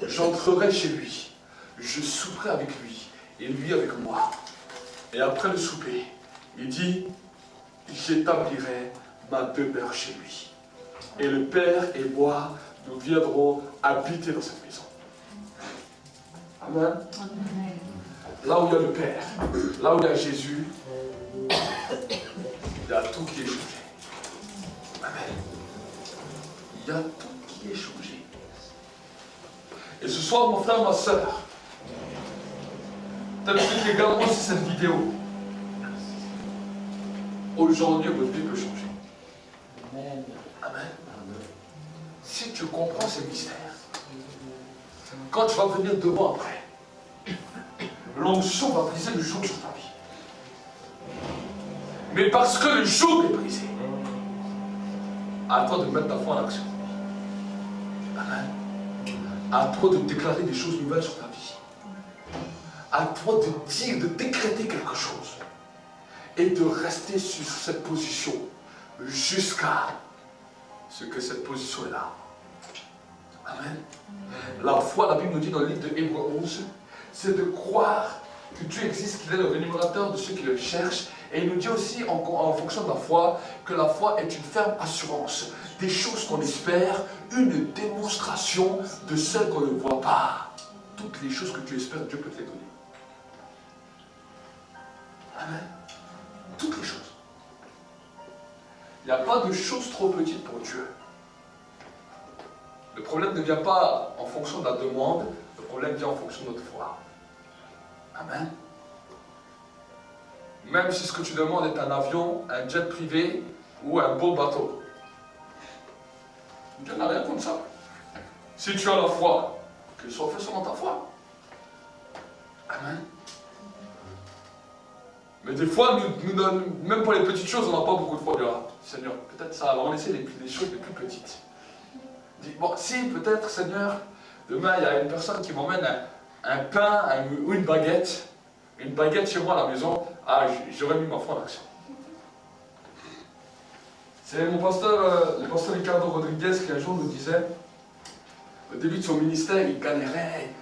j'entrerai chez lui, je souperai avec lui, et lui avec moi. Et après le souper, il dit, j'établirai ma demeure chez lui. Et le Père et moi, nous viendrons habiter dans cette maison. Amen. Là où il y a le Père, là où il y a Jésus, il y a tout qui est changé. Amen. Il y a tout qui est changé. Et ce soir, mon frère, ma soeur, peut-être que tu regardes aussi cette vidéo. Aujourd'hui, votre vie peut changer. Amen. Amen. Si tu comprends ces mystères, quand tu vas venir devant après, l'onction va briser le joug sur ta vie. Mais parce que le joug est brisé, à toi de mettre ta foi en action. Amen. À toi de déclarer des choses nouvelles sur ta vie. À toi de dire, de décréter quelque chose. Et de rester sur cette position jusqu'à ce que cette position est là. Amen. La foi, la Bible nous dit dans le livre de Hébreux 11, c'est de croire que Dieu existe, qu'il est le rémunérateur de ceux qui le cherchent. Et il nous dit aussi, en fonction de la foi, que la foi est une ferme assurance des choses qu'on espère, une démonstration de celles qu'on ne voit pas. Toutes les choses que tu espères, Dieu peut te les donner. Amen. Toutes les choses. Il n'y a pas de choses trop petites pour Dieu. Le problème ne vient pas en fonction de la demande, le problème vient en fonction de notre foi. Amen. Même si ce que tu demandes est un avion, un jet privé ou un beau bateau. Dieu n'a rien contre ça. Si tu as la foi, qu'il soit fait selon ta foi. Amen. Mais des fois, même pour les petites choses, on n'a pas beaucoup de foi. Seigneur, peut-être ça, alors on essaie les choses les plus petites. Dis, bon, si peut-être, Seigneur, demain il y a une personne qui m'emmène un pain ou une baguette chez moi à la maison, ah, j'aurais mis ma foi en action. C'est mon pasteur, le pasteur Ricardo Rodriguez, qui un jour nous disait, au début de son ministère, il galérait,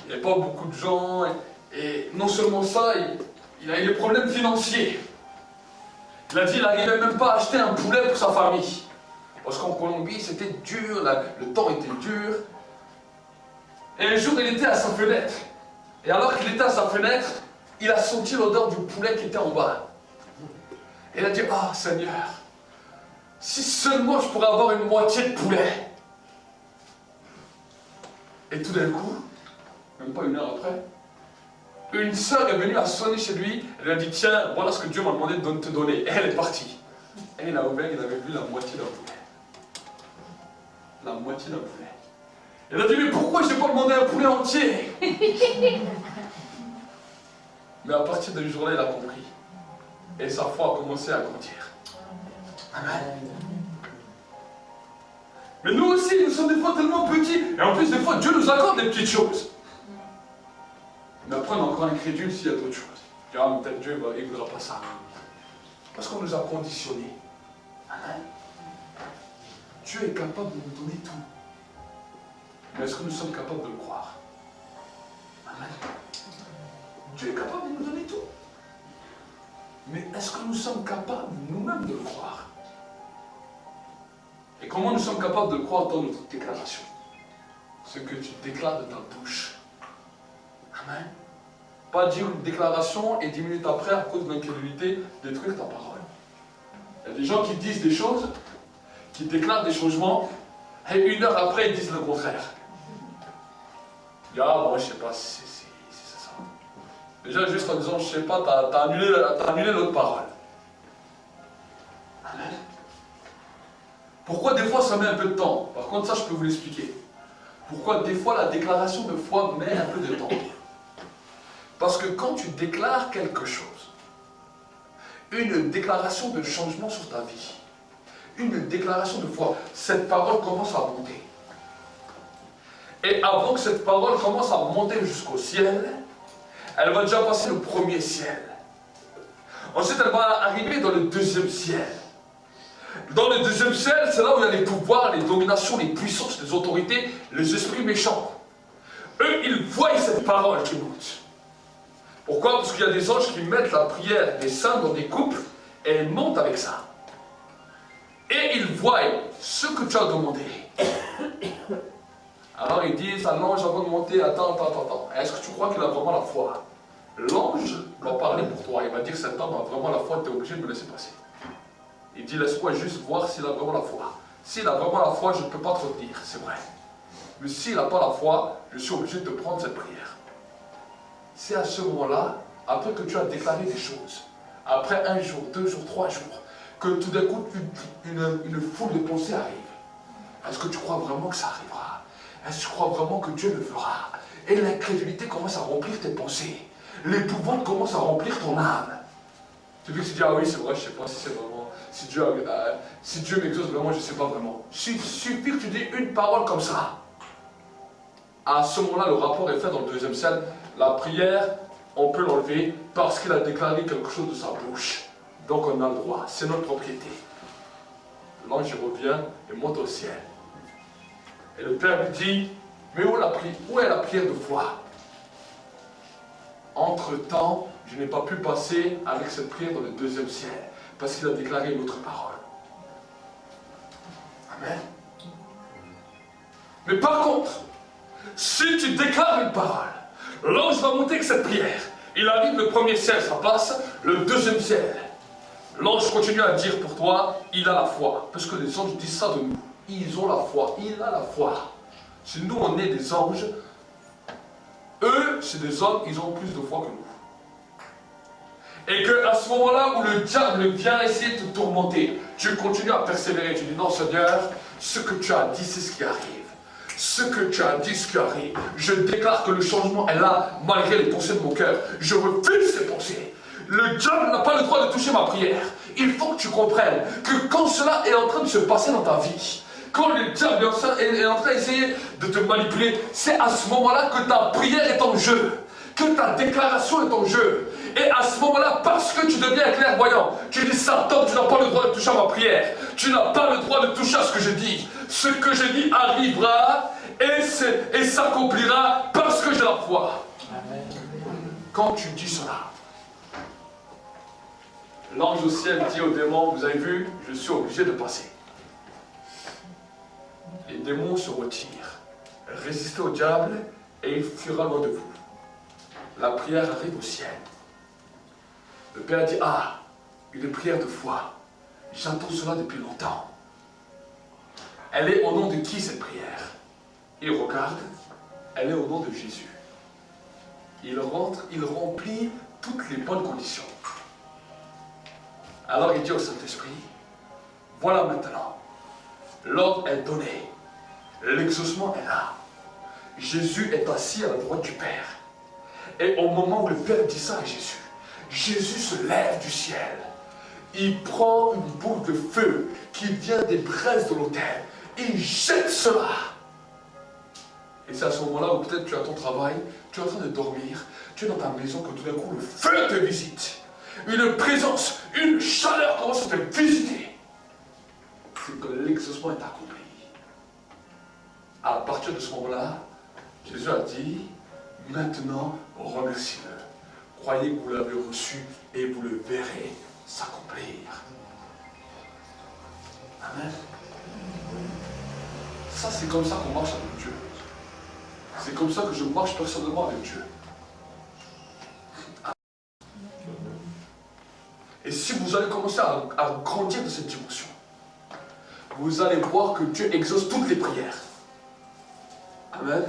il n'y avait pas beaucoup de gens, et non seulement ça, il a eu des problèmes financiers. Il a dit qu'il n'arrivait même pas à acheter un poulet pour sa famille. Parce qu'en Colombie, c'était dur, le temps était dur. Et un jour, il était à sa fenêtre. Et alors qu'il était à sa fenêtre, il a senti l'odeur du poulet qui était en bas. Et il a dit, ah Seigneur, si seulement je pourrais avoir une moitié de poulet. Et tout d'un coup, même pas une heure après, une sœur est venue à sonner chez lui. Elle lui a dit, tiens, voilà ce que Dieu m'a demandé de te donner. Et elle est partie. Et il a ouvert, il avait vu la moitié d'un poulet. La moitié d'un poulet. Elle a dit, mais pourquoi je n'ai pas demandé un poulet entier? Mais à partir de jour-là, il a compris. Et sa foi a commencé à grandir. Amen. Mais nous aussi, nous sommes des fois tellement petits. Et en plus, des fois, Dieu nous accorde des petites choses. Mais après, on est encore incrédule s'il y a d'autres choses. Ah, peut-être Dieu il ne voudra pas ça. Parce qu'on nous a conditionnés. Amen. Dieu est capable de nous donner tout. Mais est-ce que nous sommes capables de le croire? Amen. Dieu est capable de nous donner tout. Mais est-ce que nous sommes capables nous-mêmes de le croire? Et comment nous sommes capables de le croire dans notre déclaration? Ce que tu déclares de ta bouche. Amen. Pas dire une déclaration et 10 minutes après, à cause de l'incrédulité, détruire ta parole. Il y a des gens qui disent des choses, qui déclarent des changements, et une heure après, ils disent le contraire. Ah, moi, je ne sais pas si c'est ça. Déjà, juste en disant, je ne sais pas, tu as annulé l'autre parole. Amen. Pourquoi des fois ça met un peu de temps? Par contre, ça, je peux vous l'expliquer. Pourquoi des fois la déclaration de foi met un peu de temps? Parce que quand tu déclares quelque chose, une déclaration de changement sur ta vie, une déclaration de foi, cette parole commence à monter. Et avant que cette parole commence à monter jusqu'au ciel, elle va déjà passer le premier ciel. Ensuite, elle va arriver dans le deuxième ciel. Dans le deuxième ciel, c'est là où il y a les pouvoirs, les dominations, les puissances, les autorités, les esprits méchants. Eux, ils voient cette parole qui monte. Pourquoi? Parce qu'il y a des anges qui mettent la prière des saints dans des couples et ils montent avec ça. Et ils voient ce que tu as demandé. Alors ils disent à l'ange avant de monter, attends. Est-ce que tu crois qu'il a vraiment la foi? L'ange va parler pour toi. Il va dire cet homme a vraiment la foi, tu es obligé de me laisser passer. Il dit laisse-moi juste voir s'il a vraiment la foi. S'il a vraiment la foi, je ne peux pas te retenir, c'est vrai. Mais s'il n'a pas la foi, je suis obligé de prendre cette prière. C'est à ce moment-là, après que tu as déclaré des choses, après 1 jour, 2 jours, 3 jours, que tout d'un coup une foule de pensées arrive. Est-ce que tu crois vraiment que ça arrivera? Est-ce que tu crois vraiment que Dieu le fera? Et l'incrédulité commence à remplir tes pensées. L'épouvante commence à remplir ton âme. Tu dis ah oui, c'est vrai, je ne sais pas si c'est vraiment, si Dieu m'exauce vraiment, je ne sais pas vraiment. Il suffit que tu dis une parole comme ça. À ce moment-là, le rapport est fait dans le deuxième ciel. La prière, on peut l'enlever parce qu'il a déclaré quelque chose de sa bouche. Donc on a le droit, c'est notre propriété. L'ange revient et monte au ciel. Et le Père lui dit, mais où est la prière de foi? Entre-temps, je n'ai pas pu passer avec cette prière dans le deuxième ciel, parce qu'il a déclaré une autre parole. Amen. Mais par contre, si tu déclares une parole, l'ange va monter avec cette prière. Il arrive, le premier ciel, ça passe, le deuxième ciel. L'ange continue à dire pour toi, il a la foi. Parce que les anges disent ça de nous. Ils ont la foi, il a la foi. Si nous, on est des anges, eux, c'est des hommes, ils ont plus de foi que nous. Et qu'à ce moment-là où le diable vient essayer de te tourmenter, tu continues à persévérer. Tu dis, non Seigneur, ce que tu as dit, c'est ce qui arrive. Ce que tu as dit, ce qui arrive. Je déclare que le changement est là, malgré les pensées de mon cœur. Je refuse ces pensées. Le diable n'a pas le droit de toucher ma prière. Il faut que tu comprennes que quand cela est en train de se passer dans ta vie, quand le diable est en train d'essayer de te manipuler, c'est à ce moment-là que ta prière est en jeu, que ta déclaration est en jeu. Et à ce moment-là, parce que tu deviens clairvoyant, tu dis, Satan, tu n'as pas le droit de toucher à ma prière. Tu n'as pas le droit de toucher à ce que je dis. Ce que je dis arrivera et s'accomplira parce que j'ai la foi. Amen. Quand tu dis cela, l'ange au ciel dit au démon, vous avez vu, je suis obligé de passer. Les démons se retirent. Résistez au diable et il fuira loin de vous. La prière arrive au ciel. Le Père dit, ah, une prière de foi. J'entends cela depuis longtemps. Elle est au nom de qui cette prière? Il regarde, elle est au nom de Jésus. Il rentre, il remplit toutes les bonnes conditions. Alors il dit au Saint-Esprit, voilà maintenant, l'ordre est donné, l'exaucement est là. Jésus est assis à la droite du Père. Et au moment où le Père dit ça à Jésus, Jésus se lève du ciel. Il prend une boule de feu qui vient des braises de l'autel. Il jette cela. Et c'est à ce moment-là où peut-être tu as ton travail, tu es en train de dormir, tu es dans ta maison, que tout d'un coup le feu te visite. Une présence, une chaleur commence à te visiter. C'est que l'exaucement est accompli. À partir de ce moment-là, Jésus a dit, maintenant remerciez-le. Croyez que vous l'avez reçu et vous le verrez s'accomplir. Amen. Ça, c'est comme ça qu'on marche avec Dieu. C'est comme ça que je marche personnellement avec Dieu. Et si vous allez commencer à grandir de cette dimension, vous allez voir que Dieu exauce toutes les prières. Amen.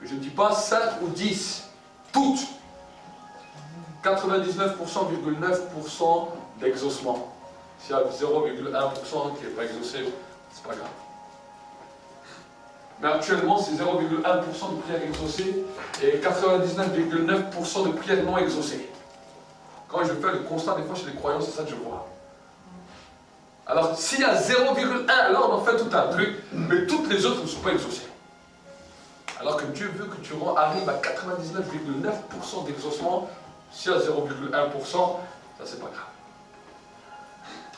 Je ne dis pas 5 ou 10, toutes. 99,9% d'exaucement. S'il y a 0,1% qui n'est pas exaucé, c'est pas grave. Mais actuellement, c'est 0,1% de prières exaucées et 99,9% de prières non exaucées. Quand je fais le constat, des fois chez les croyants, c'est ça que je vois. Alors, s'il y a 0,1, là on en fait tout un truc, mais toutes les autres ne sont pas exaucées. Alors que Dieu veut que tu arrives à 99,9% d'exaucement. S'il y a 0,1%, ça c'est pas grave.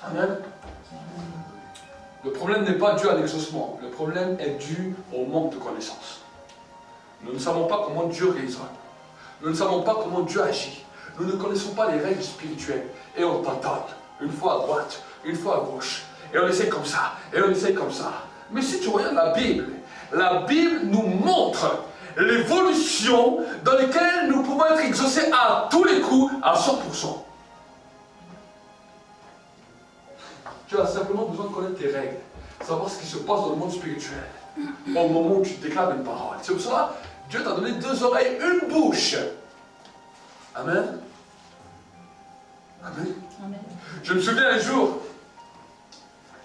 Amen. Le problème n'est pas dû à l'exaucement, le problème est dû au manque de connaissance. Nous ne savons pas comment Dieu raisonne. Nous ne savons pas comment Dieu agit. Nous ne connaissons pas les règles spirituelles. Et on tâtonne, une fois à droite, une fois à gauche. Et on essaie comme ça, et on essaie comme ça. Mais si tu regardes la Bible nous montre l'évolution dans laquelle nous pouvons être exaucés à tous les coups, à 100%. Tu as simplement besoin de connaître tes règles, savoir ce qui se passe dans le monde spirituel, au moment où tu déclares une parole. C'est pour cela que Dieu t'a donné 2 oreilles, une bouche. Amen. Amen. Amen. Je me souviens un jour,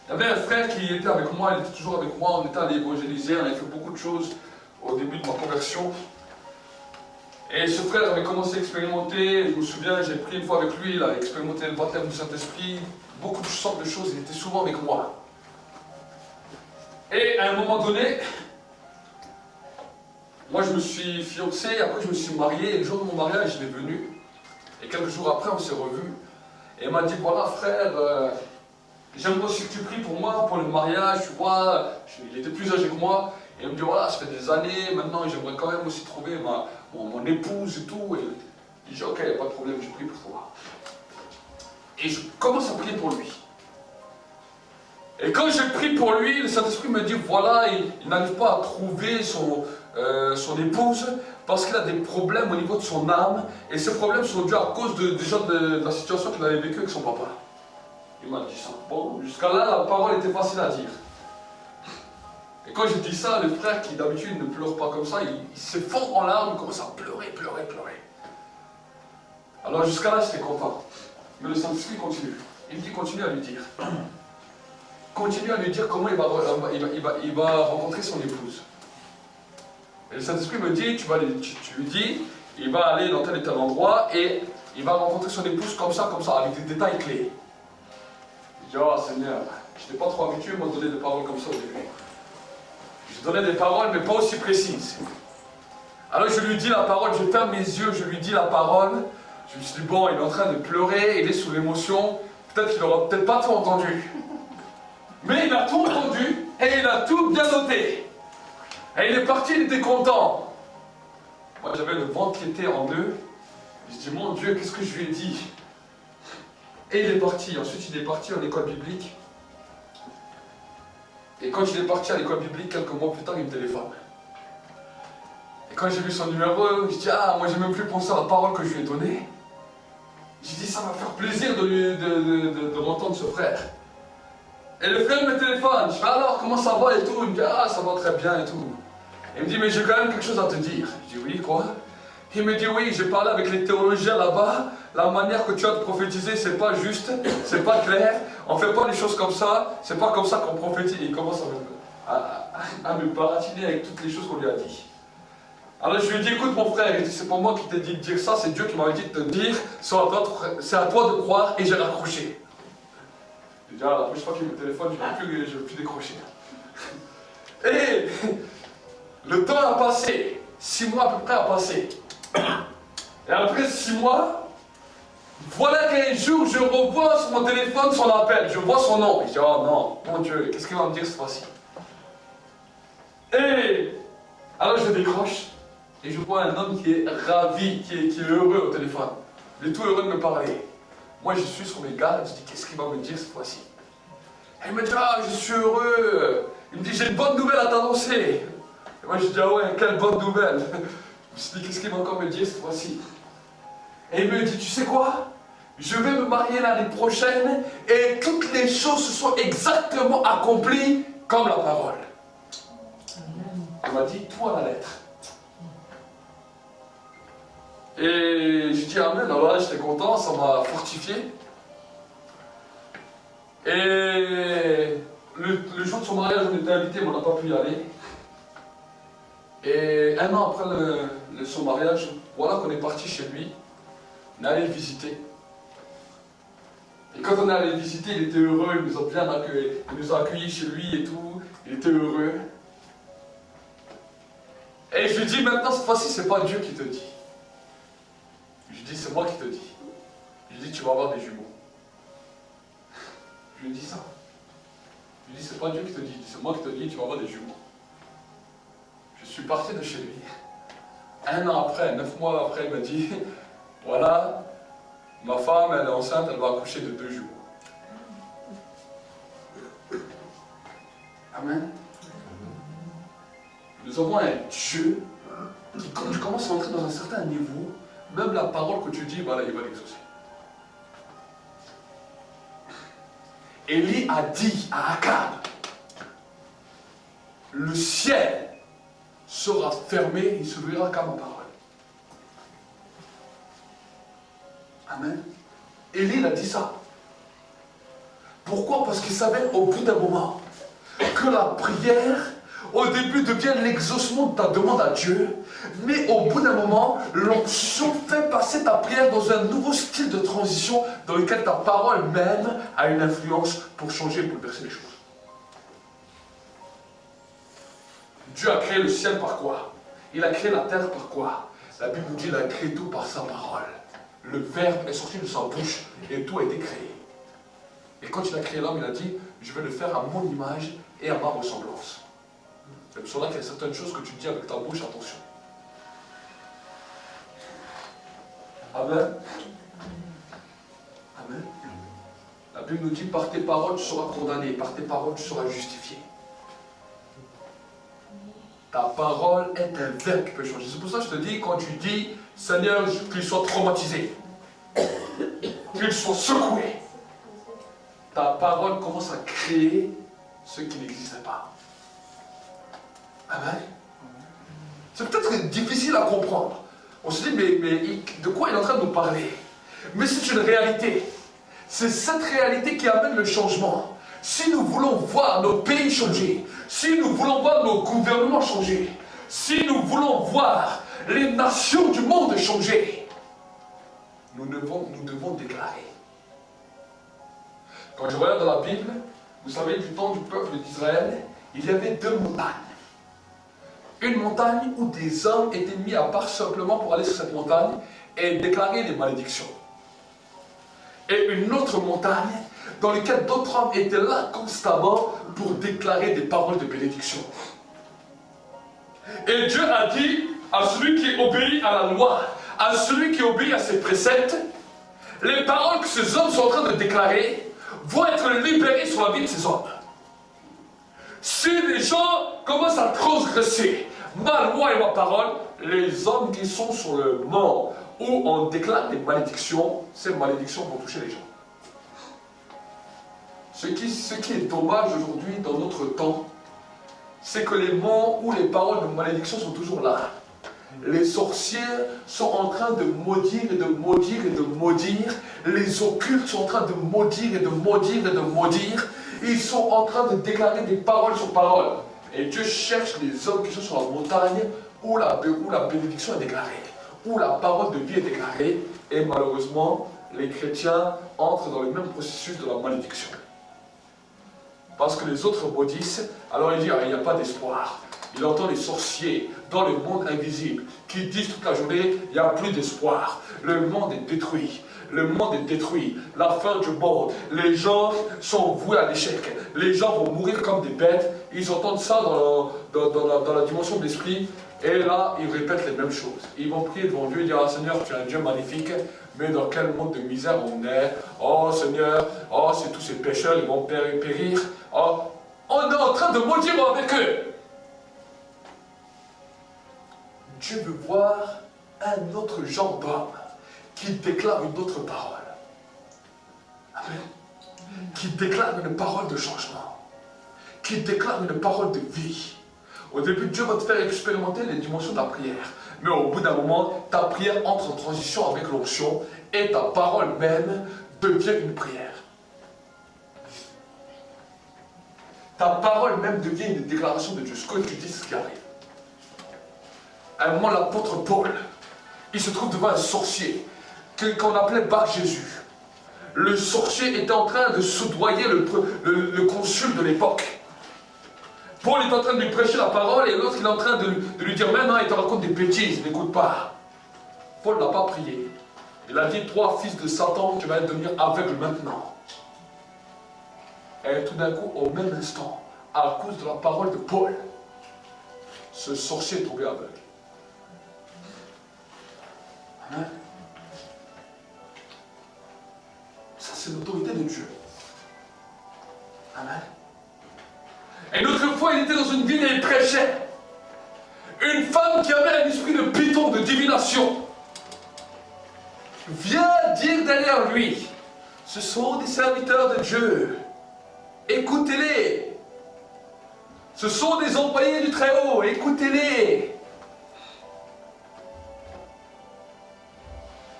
il y avait un frère qui était avec moi, il était toujours avec moi, on était allé évangéliser, on avait fait beaucoup de choses au début de ma conversion. Et ce frère avait commencé à expérimenter, je me souviens, j'ai pris une fois avec lui, il a expérimenté le baptême du Saint-Esprit, beaucoup de sortes de choses, il était souvent avec moi. Et à un moment donné, moi je me suis fiancé, après je me suis marié, et le jour de mon mariage il est venu, et quelques jours après on s'est revus, et il m'a dit, voilà frère, j'aimerais aussi que tu pries pour moi, pour le mariage, tu vois, il était plus âgé que moi, et il me dit, voilà, ça fait des années, maintenant j'aimerais quand même aussi trouver mon épouse et tout. Et je dis, ok, il n'y a pas de problème, je prie pour toi. Et je commence à prier pour lui. Et quand je prie pour lui, le Saint-Esprit me dit, voilà, il n'arrive pas à trouver son épouse parce qu'il a des problèmes au niveau de son âme. Et ces problèmes sont dus à cause déjà de la situation qu'il avait vécue avec son papa. Il m'a dit ça. Bon, jusqu'à là, la parole était facile à dire. Et quand je dis ça, le frère qui d'habitude ne pleure pas comme ça, il se fond en larmes, il commence à pleurer. Alors jusqu'à là, j'étais content. Mais le Saint-Esprit continue. Il me dit, continue à lui dire. Continue à lui dire comment il va rencontrer son épouse. Et le Saint-Esprit me dit, tu lui dis, il va aller dans tel et tel endroit et il va rencontrer son épouse comme ça, avec des détails clés. Je dis, oh Seigneur, je n'étais pas trop habitué à me donner des paroles comme ça au début. Je donnais des paroles, mais pas aussi précises. Alors je lui dis la parole, je ferme mes yeux, je lui dis la parole. Je me suis dit, bon, il est en train de pleurer, il est sous l'émotion, peut-être qu'il n'aura peut-être pas tout entendu. Mais il a tout entendu et il a tout bien noté. Et il est parti, il était content. Moi j'avais le ventre qui était en deux. Je dis, mon Dieu, qu'est-ce que je lui ai dit? Et il est parti. Ensuite il est parti en école biblique. Et quand il est parti à l'école biblique, quelques mois plus tard, il me téléphone. Et quand j'ai vu son numéro, je dis, ah, moi j'ai même plus pensé à la parole que je lui ai donnée. J'ai dit, ça va faire plaisir de m'entendre ce frère. Et le frère me téléphone, je fais alors, comment ça va et tout? Il me dit, ah, ça va très bien et tout. Il me dit, mais j'ai quand même quelque chose à te dire. Je dis, oui, quoi? Il me dit, oui, j'ai parlé avec les théologiens là-bas, la manière que tu as de prophétiser, c'est pas juste, c'est pas clair, on fait pas les choses comme ça, c'est pas comme ça qu'on prophétise. Et il commence à me baratiner avec toutes les choses qu'on lui a dit. Alors je lui ai dit, écoute mon frère, c'est pas moi qui t'ai dit de dire ça, c'est Dieu qui m'avait dit de te dire, c'est à toi de croire, et j'ai raccroché. J'ai dit, ah, la prochaine fois qu'il me téléphone, je ne vais plus décrocher. Et le temps a passé, 6 mois à peu près a passé. Et après 6 mois, voilà qu'un jour, je revois sur mon téléphone son appel, je vois son nom. Et je dis, oh non, mon Dieu, qu'est-ce qu'il va me dire cette fois-ci? Et alors je décroche, et je vois un homme qui est ravi, qui est heureux au téléphone. Il est tout heureux de me parler. Moi je suis sur mes gardes, je dis, qu'est-ce qu'il va me dire cette fois-ci? Et il me dit, ah, je suis heureux. Il me dit, j'ai une bonne nouvelle à t'annoncer. Et moi je dis, ah ouais, quelle bonne nouvelle. Je me suis dit, qu'est-ce qu'il va encore me dire cette fois-ci? Et il me dit, tu sais quoi? Je vais me marier l'année prochaine et toutes les choses se sont exactement accomplies comme la parole. Il m'a dit, tout à la lettre. Et j'ai dit, amen, alors là j'étais content, ça m'a fortifié. Et le jour de son mariage, on était invité, mais on n'a pas pu y aller. Et 1 an après son mariage, voilà qu'on est parti chez lui. On est allé le visiter. Et quand on est allé le visiter, il était heureux, il nous a bien accueillis. Il nous a accueillis chez lui et tout. Il était heureux. Et je lui dis, maintenant, cette fois-ci, c'est pas Dieu qui te dit. Je lui dis, c'est moi qui te dis. Je lui dis, tu vas avoir des jumeaux. Je lui dis ça. Je lui dis, c'est pas Dieu qui te dit, c'est moi qui te dis, tu vas avoir des jumeaux. Je suis parti de chez lui. 1 an après, 9 mois après, il m'a dit, voilà, ma femme, elle est enceinte, elle va accoucher de 2 jumeaux. Amen. Nous avons un Dieu qui, quand tu commences à entrer dans un certain niveau, même la parole que tu dis, voilà, il va l'exaucer. Élie a dit à Akab, le ciel sera fermé, il s'ouvrira qu'à ma parole. Amen. Élie il a dit ça. Pourquoi? Parce qu'il savait au bout d'un moment que la prière, au début, devient l'exaucement de ta demande à Dieu, mais au bout d'un moment, l'onction fait passer ta prière dans un nouveau style de transition dans lequel ta parole même a une influence pour changer et bouleverser les choses. Dieu a créé le ciel par quoi? Il a créé la terre par quoi? La Bible nous dit qu'il a créé tout par sa parole. Le Verbe est sorti de sa bouche et tout a été créé. Et quand il a créé l'homme, il a dit, je vais le faire à mon image et à ma ressemblance. C'est pour cela qu'il y a certaines choses que tu dis avec ta bouche, attention. Amen. Amen. La Bible nous dit, par tes paroles tu seras condamné, par tes paroles tu seras justifié. Ta parole est un verbe qui peut changer. C'est pour ça que je te dis, quand tu dis, Seigneur, qu'il soit traumatisé, qu'il soit secoué, ta parole commence à créer ce qui n'existait pas. Amen. C'est peut-être difficile à comprendre. On se dit, mais de quoi il est en train de nous parler? Mais c'est une réalité. C'est cette réalité qui amène le changement. Si nous voulons voir nos pays changer, si nous voulons voir nos gouvernements changer, si nous voulons voir les nations du monde changer, nous devons déclarer. Quand je regarde dans la Bible, vous savez, du temps du peuple d'Israël, il y avait deux montagnes. Une montagne où des hommes étaient mis à part simplement pour aller sur cette montagne et déclarer des malédictions. Et une autre montagne dans laquelle d'autres hommes étaient là constamment pour déclarer des paroles de bénédiction. Et Dieu a dit à celui qui obéit à la loi, à celui qui obéit à ses préceptes, les paroles que ces hommes sont en train de déclarer vont être libérées sur la vie de ces hommes. Si les gens commencent à transgresser ma loi et ma parole, les hommes qui sont sur le mont où on déclare des malédictions, ces malédictions vont toucher les gens. Ce qui est dommage aujourd'hui dans notre temps, c'est que les mots où les paroles de malédiction sont toujours là. Les sorciers sont en train de maudire et de maudire et de maudire. Les occultes sont en train de maudire et de maudire et de maudire. Ils sont en train de déclarer des paroles sur paroles. Et Dieu cherche les hommes qui sont sur la montagne où la bénédiction est déclarée, où la parole de vie est déclarée. Et malheureusement, les chrétiens entrent dans le même processus de la malédiction. Parce que les autres maudissent, alors il dit, il n'y a pas d'espoir. Il entend les sorciers dans le monde invisible qui disent toute la journée, il n'y a plus d'espoir. Le monde est détruit. Le monde est détruit. La fin du monde. Les gens sont voués à l'échec. Les gens vont mourir comme des bêtes. Ils entendent ça dans la dimension de l'esprit. Et là, ils répètent les mêmes choses. Ils vont prier devant Dieu et dire, ah, Seigneur, tu es un Dieu magnifique. Mais dans quel monde de misère on est? Oh Seigneur, oh, c'est tous ces pécheurs, ils vont périr. Oh, on est en train de maudire avec eux. Dieu veut voir un autre genre d'homme qui déclare une autre parole. Amen. Qui déclare une parole de changement. Qui déclare une parole de vie. Au début, Dieu va te faire expérimenter les dimensions de ta prière. Mais au bout d'un moment, ta prière entre en transition avec l'onction et ta parole même devient une prière. Ta parole même devient une déclaration de Dieu. Ce que tu dis, c'est ce qui arrive. À un moment, l'apôtre Paul, il se trouve devant un sorcier qu'on appelait Bar-Jésus. Le sorcier était en train de soudoyer le consul de l'époque. Paul est en train de lui prêcher la parole et l'autre il est en train de lui dire maintenant il te raconte des bêtises, il n'écoute pas. Paul n'a pas prié. Il a dit, toi fils de Satan, tu vas devenir aveugle maintenant. Et tout d'un coup, au même instant, à cause de la parole de Paul, ce sorcier est tombé aveugle. Amen. Ça, c'est l'autorité de Dieu. Amen. Et une autre fois, il était dans une ville et il prêchait. Une femme qui avait un esprit de python, de divination, vient dire derrière lui, ce sont des serviteurs de Dieu. Écoutez-les. Ce sont des employés du Très-Haut. Écoutez-les.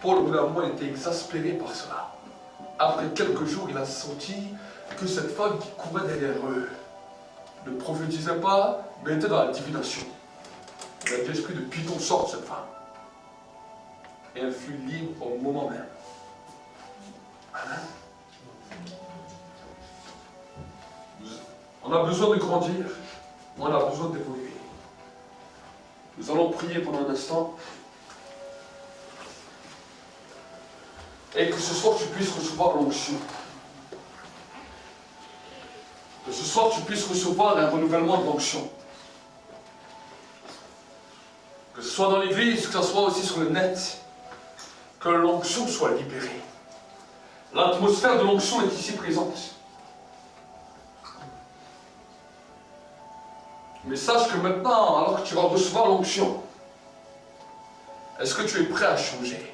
Paul, au bout d'un moment, il était exaspéré par cela. Après quelques jours, il a senti que cette femme qui courait derrière eux ne prophétisait pas, mais était dans la divination. Il a dit, l'esprit de Python sort de cette femme. Et elle fut libre au moment même. Amen. On a besoin de grandir, on a besoin d'évoluer. Nous allons prier pendant un instant. Et que ce soir tu puisses recevoir l'onction. Que ce soir tu puisses recevoir un renouvellement de l'onction. Que ce soit dans l'église, que ce soit aussi sur le net. que l'onction soit libérée. L'atmosphère de l'onction est ici présente. Mais sache que maintenant, alors que tu vas recevoir l'onction, est-ce que tu es prêt à changer?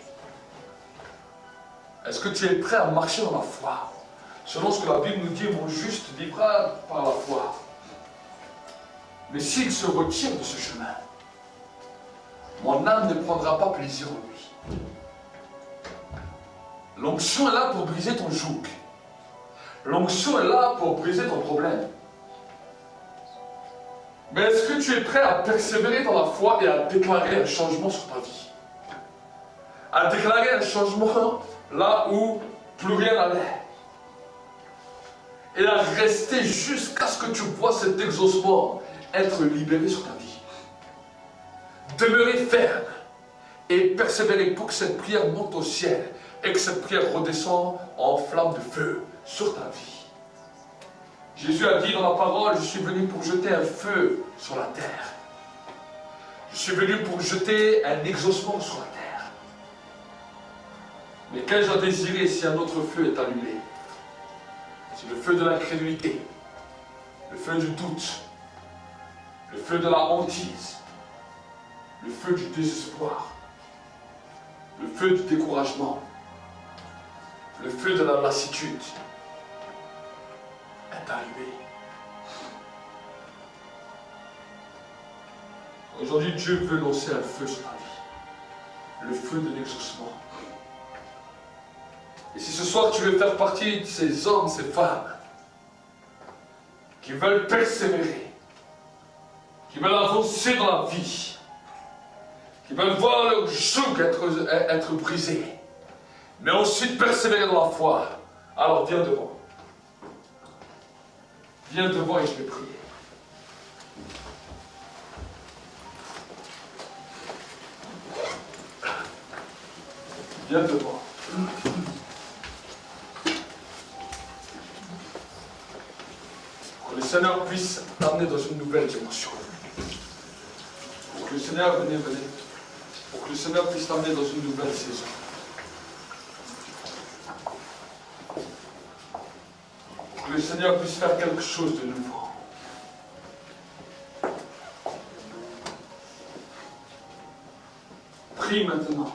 Est-ce que tu es prêt à marcher dans la foi? Selon ce que la Bible nous dit, mon juste vivra par la foi. Mais s'il se retire de ce chemin, mon âme ne prendra pas plaisir en lui. L'onction est là pour briser ton joug. L'onction est là pour briser ton problème. Mais est-ce que tu es prêt à persévérer dans la foi et à déclarer un changement sur ta vie? À déclarer un changement là où plus rien n'allait. Et à rester jusqu'à ce que tu vois cet exaucement être libéré sur ta vie. Demeurer ferme et persévérer pour que cette prière monte au ciel et que cette prière redescende en flamme de feu sur ta vie. Jésus a dit dans la parole, je suis venu pour jeter un feu sur la terre. Je suis venu pour jeter un exaucement sur la terre. Mais qu'ai-je à désirer si un autre feu est allumé? C'est le feu de l'incrédulité, le feu du doute, le feu de la hantise, le feu du désespoir, le feu du découragement, le feu de la lassitude est allumé. Aujourd'hui, Dieu veut lancer un feu sur ta vie, le feu de l'exaucement. Et si ce soir tu veux faire partie de ces hommes, ces femmes qui veulent persévérer, qui veulent avancer dans la vie, qui veulent voir leur joug être brisé, mais ensuite persévérer dans la foi, alors viens devant. Viens devant et je vais prier. Viens devant. Pour que le Seigneur puisse t'amener dans une nouvelle dimension. Pour que le Seigneur, venez. Pour que le Seigneur puisse t'amener dans une nouvelle saison. Pour que le Seigneur puisse faire quelque chose de nouveau. Prie maintenant.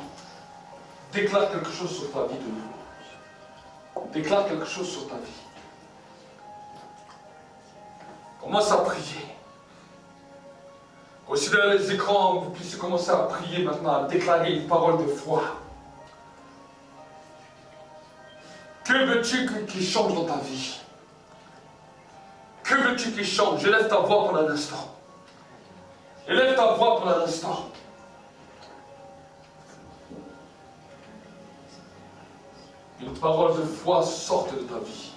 Déclare quelque chose sur ta vie de nouveau. Déclare quelque chose sur ta vie. Commence à prier. Aussi derrière les écrans, vous puissiez commencer à prier maintenant, à déclarer une parole de foi. Que veux-tu qu'il change dans ta vie? Que veux-tu qu'il change? Élève ta voix pour un instant. Élève ta voix pour un instant. Une parole de foi sorte de ta vie.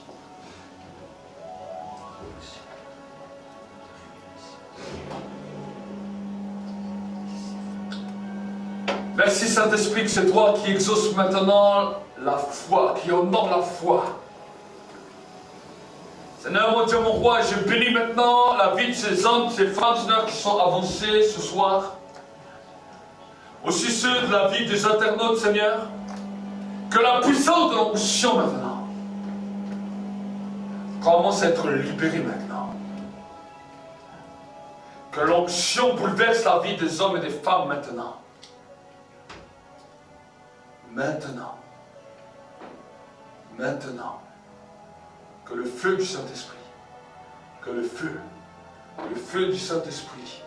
Merci Saint-Esprit que c'est toi qui exauce maintenant la foi, qui honore la foi. Seigneur, mon Dieu, mon roi, je bénis maintenant la vie de ces hommes, de ces femmes, Seigneur, qui sont avancés ce soir. Aussi ceux de la vie des internautes, Seigneur. Que la puissance de l'onction maintenant commence à être libérée maintenant. Que l'onction bouleverse la vie des hommes et des femmes maintenant. Maintenant. Maintenant. Que le feu du Saint-Esprit, que le feu du Saint-Esprit